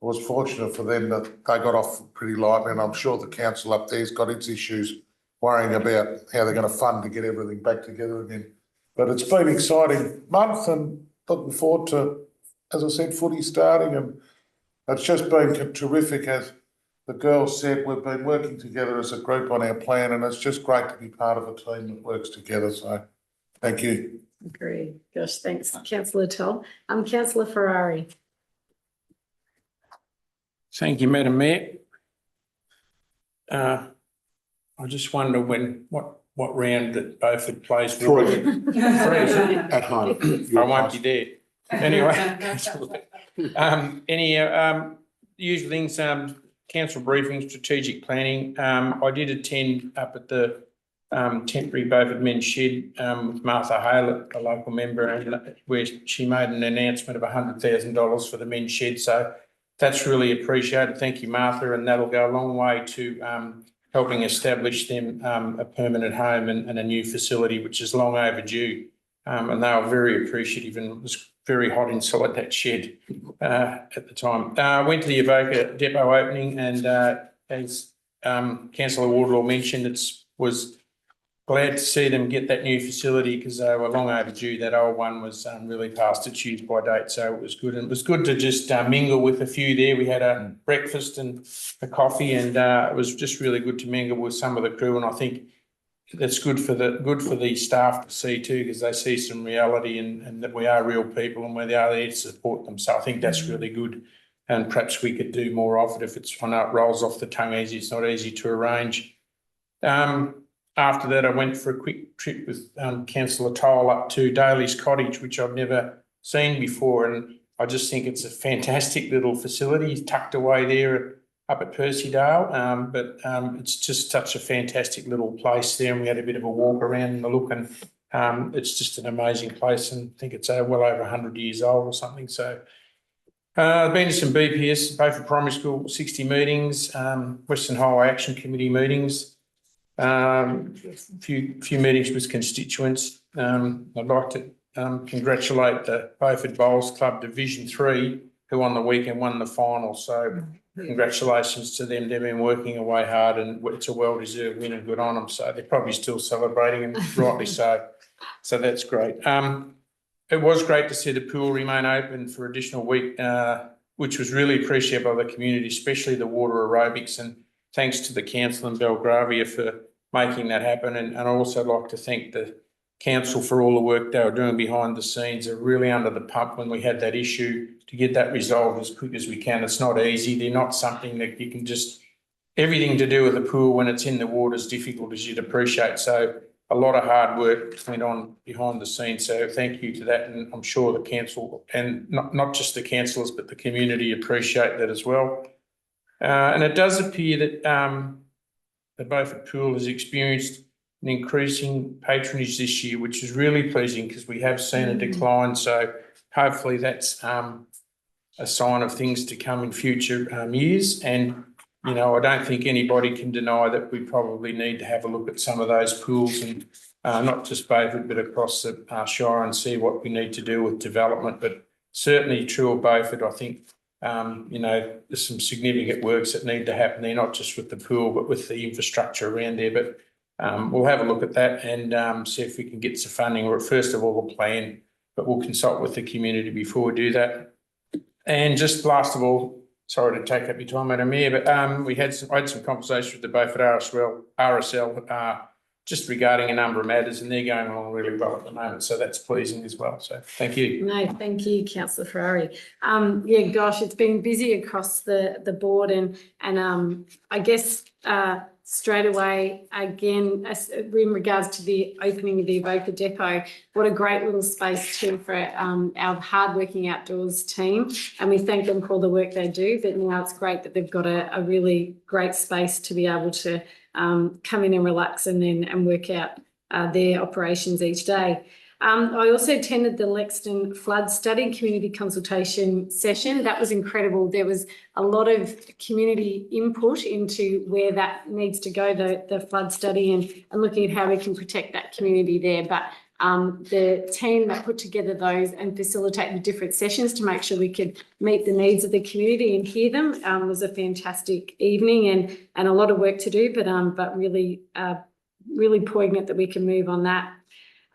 D: was fortunate for them that they got off pretty lightly. And I'm sure the council up there's got its issues worrying about how they're going to fund to get everything back together again. But it's been an exciting month and looking forward to, as I said, footy starting. And it's just been terrific. As the girls said, we've been working together as a group on our plan, and it's just great to be part of a team that works together. So thank you.
A: Agree. Gosh, thanks, Councillor Toll. Councillor Ferrari.
F: Thank you, Madam Mayor. I just wonder what round that Beaufort plays.
D: Three.
F: Three, is it?
D: At home.
F: I won't be there. Anyway, usual things, council briefing, strategic planning. I did attend up at the temporary Beaufort Men's Shed with Martha Hale, a local member, and where she made an announcement of $100,000 for the men's shed. So that's really appreciated. Thank you, Martha, and that'll go a long way to helping establish them a permanent home and a new facility, which is long overdue. And they were very appreciative, and it was very hot inside that shed at the time. I went to the Avoca depot opening, and as Councillor Wardlaw mentioned, was glad to see them get that new facility, because they were long overdue. That old one was really past its use by date, so it was good. And it was good to just mingle with a few there. We had a breakfast and a coffee, and it was just really good to mingle with some of the crew. And I think that's good for the staff to see too, because they see some reality and that we are real people and we are there to support them. So I think that's really good, and perhaps we could do more of it. I know it rolls off the tongue easy. It's not easy to arrange. After that, I went for a quick trip with Councillor Toll up to Daly's Cottage, which I've never seen before, and I just think it's a fantastic little facility tucked away there up at Percydale, but it's just such a fantastic little place there, and we had a bit of a walk around and a look, and it's just an amazing place, and I think it's well over 100 years old or something. So I've been to some BPS, Beaufort Primary School 60 meetings, Western Highway Action Committee meetings, a few meetings with constituents. I'd like to congratulate the Beaufort Bowls Club Division 3, who on the weekend won the final. So congratulations to them. They've been working away hard, and it's a well-deserved win, and good on them. So they're probably still celebrating, and rightly so. So that's great. It was great to see the pool remain open for additional week, which was really appreciated by the community, especially the water aerobics, and thanks to the council in Belgravia for making that happen. And I'd also like to thank the council for all the work they were doing behind the scenes. They're really under the pump when we had that issue to get that resolved as quick as we can. It's not easy. They're not something that you can just, everything to do with the pool when it's in the water is difficult, as you'd appreciate. So a lot of hard work went on behind the scenes. So thank you to that. And I'm sure the council, and not just the councillors, but the community appreciate that as well. And it does appear that the Beaufort Pool has experienced an increasing patronage this year, which is really pleasing, because we have seen a decline. So hopefully that's a sign of things to come in future years. And, I don't think anybody can deny that we probably need to have a look at some of those pools and not just Beaufort, but across the Shire and see what we need to do with development. But certainly true of Beaufort, I think, there's some significant works that need to happen there, not just with the pool, but with the infrastructure around there. But we'll have a look at that and see if we can get some funding, or first of all, a plan, but we'll consult with the community before we do that. And just last of all, sorry to take up your time, Madam Mayor, but I had some conversation with the Beaufort RSL just regarding a number of matters, and they're going along really well at the moment. So that's pleasing as well. So thank you.
A: No, thank you, Councillor Ferrari. Yeah, gosh, it's been busy across the board, and I guess straight away, again, in regards to the opening of the Evoca Depot, what a great little space too for our hardworking outdoors team. And we thank them for all the work they do, but now it's great that they've got a really great space to be able to come in and relax and work out their operations each day. I also attended the Lexton Flood Study Community Consultation session. That was incredible. There was a lot of community input into where that needs to go, the flood study, and looking at how we can protect that community there. But the team that put together those and facilitated different sessions to make sure we could meet the needs of the community and hear them was a fantastic evening, and a lot of work to do, but really poignant that we can move on that.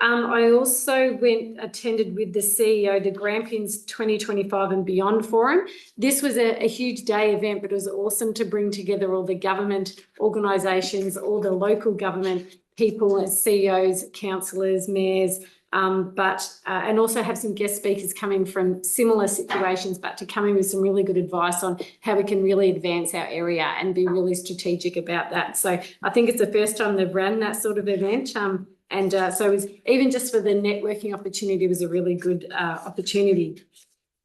A: I also attended with the CEO, the Grampians 2025 and Beyond Forum. This was a huge day event, but it was awesome to bring together all the government organisations, all the local government people, CEOs, councillors, mayors, and also have some guest speakers coming from similar situations, but to come in with some really good advice on how we can really advance our area and be really strategic about that. So I think it's the first time they've run that sort of event. So it was, even just for the networking opportunity, was a really good opportunity.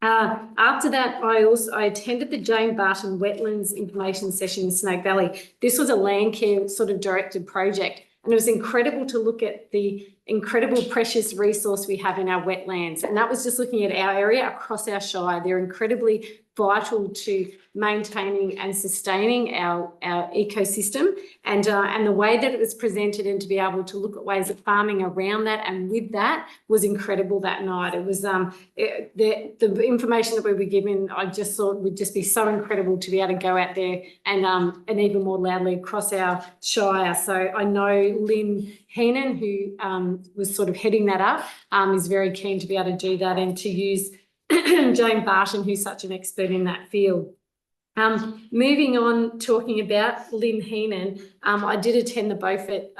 A: After that, I attended the Jane Barton Wetlands Information Session in Snake Valley. This was a land care sort of directed project, and it was incredible to look at the incredible precious resource we have in our wetlands. And that was just looking at our area across our shire. They're incredibly vital to maintaining and sustaining our ecosystem, and the way that it was presented, and to be able to look at ways of farming around that and with that was incredible that night. It was the information that we were given, I just thought would just be so incredible to be able to go out there and even more loudly across our shire. So I know Lynn Heenan, who was sort of heading that up, is very keen to be able to do that and to use Jane Barton, who's such an expert in that field. Moving on, talking about Lynn Heenan, I did attend the Beaufort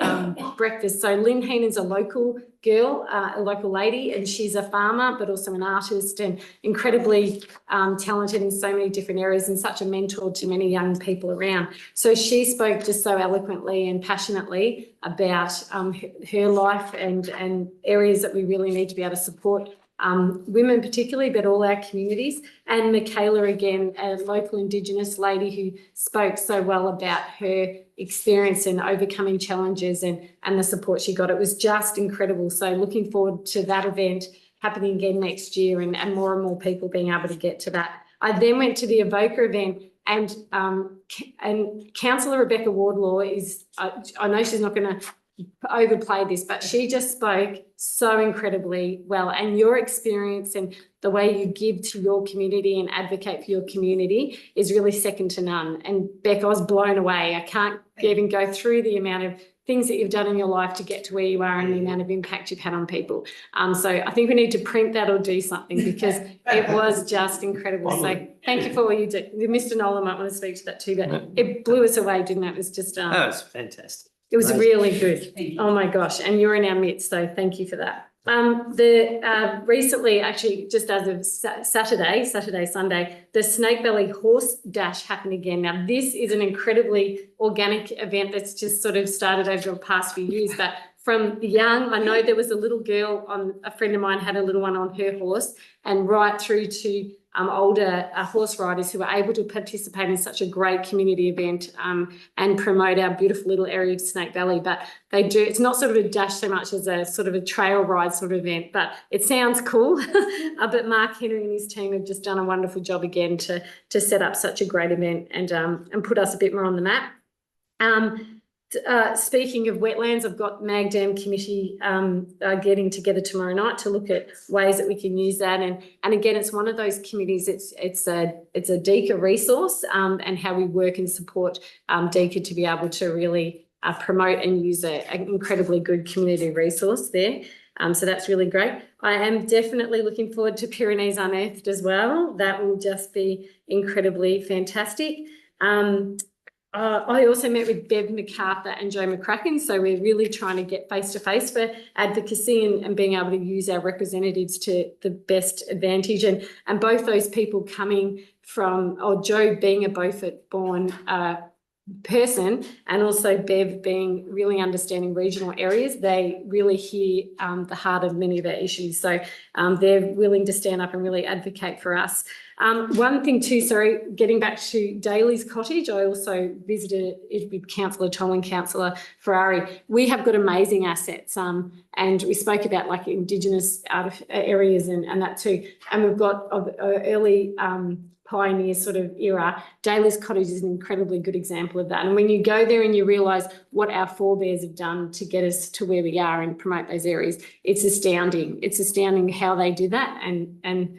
A: breakfast. So Lynn Heenan's a local girl, a local lady, and she's a farmer, but also an artist and incredibly talented in so many different areas and such a mentor to many young people around. So she spoke just so eloquently and passionately about her life and areas that we really need to be able to support women particularly, but all our communities. And Michaela, again, a local Indigenous lady who spoke so well about her experience in overcoming challenges and the support she got. It was just incredible. So looking forward to that event happening again next year, and more people being able to get to that. I then went to the Evoca event, and Councillor Rebecca Wardlaw is, I know she's not going to overplay this, but she just spoke so incredibly well, and your experience and the way you give to your community and advocate for your community is really second to none. And Beck, I was blown away. I can't even go through the amount of things that you've done in your life to get to where you are and the amount of impact you've had on people. So I think we need to print that or do something, because it was just incredible. So thank you for what you did. Mr. Nolan might want to speak to that too, but it blew us away, didn't it? It was just
C: Oh, it's fantastic.
A: it was really good. Oh my gosh. And you're in our midst, so thank you for that. Recently, actually, just as of Sunday, the Snake Valley Horse Dash happened again. Now, this is an incredibly organic event that's just sort of started over the past few years, but from young, I know there was a little girl a friend of mine had a little one on her horse, and right through to older horse riders who were able to participate in such a great community event and promote our beautiful little area of Snake Valley. But they do, it's not sort of a dash so much as a sort of a trail ride sort of event, but it sounds cool. But Mark Henry and his team have just done a wonderful job again to set up such a great event and put us a bit more on the map. Speaking of wetlands, I've got Mag Dam Committee getting together tomorrow night to look at ways that we can use that. And again, it's one of those committees. It's a DECA resource, and how we work and support DECA to be able to really promote and use an incredibly good community resource there. So that's really great. I am definitely looking forward to Pyrenees Unearthed as well. That will just be incredibly fantastic. I also met with Bev MacArthur and Joe McCracken, so we're really trying to get face-to-face for advocacy and being able to use our representatives to the best advantage. And both those people coming from, or Joe being a Beaufort-born person, and also Bev being really understanding regional areas, they really hear the heart of many of our issues. So they're willing to stand up and really advocate for us. One thing too, sorry, getting back to Daly's Cottage, I also visited it with Councillor Tom and Councillor Ferrari. We have got amazing assets, and we spoke about like Indigenous areas and that too. And we've got early pioneer sort of era. Daly's Cottage is an incredibly good example of that. And when you go there and you realise what our forebears have done to get us to where we are and promote those areas, it's astounding. It's astounding how they did that and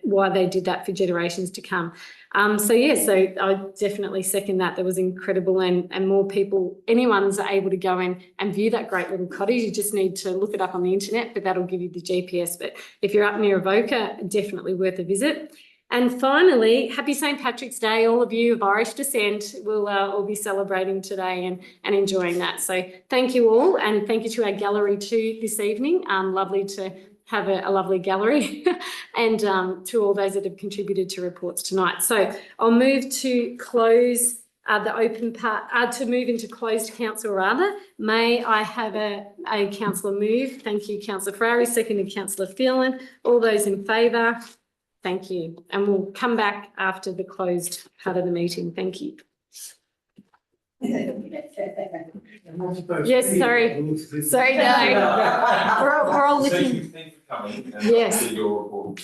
A: why they did that for generations to come. So I definitely second that. That was incredible, and more people, anyone's able to go and view that great little cottage. You just need to look it up on the internet, but that'll give you the GPS. But if you're up near Avoca, definitely worth a visit. And finally, happy St. Patrick's Day, all of you of Irish descent. We'll all be celebrating today and enjoying that. So thank you all, and thank you to our gallery too this evening. Lovely to have a lovely gallery and to all those that have contributed to reports tonight. So I'll move to close the open part, to move into closed council rather. May I have a councillor move? Thank you, Councillor Ferrari, seconded Councillor Phelan. All those in favour? Thank you. And we'll come back after the closed part of the meeting. Thank you. Yes, sorry. Sorry, no. We're all looking.
G: Thank you for coming.
A: Yes.
G: Your report.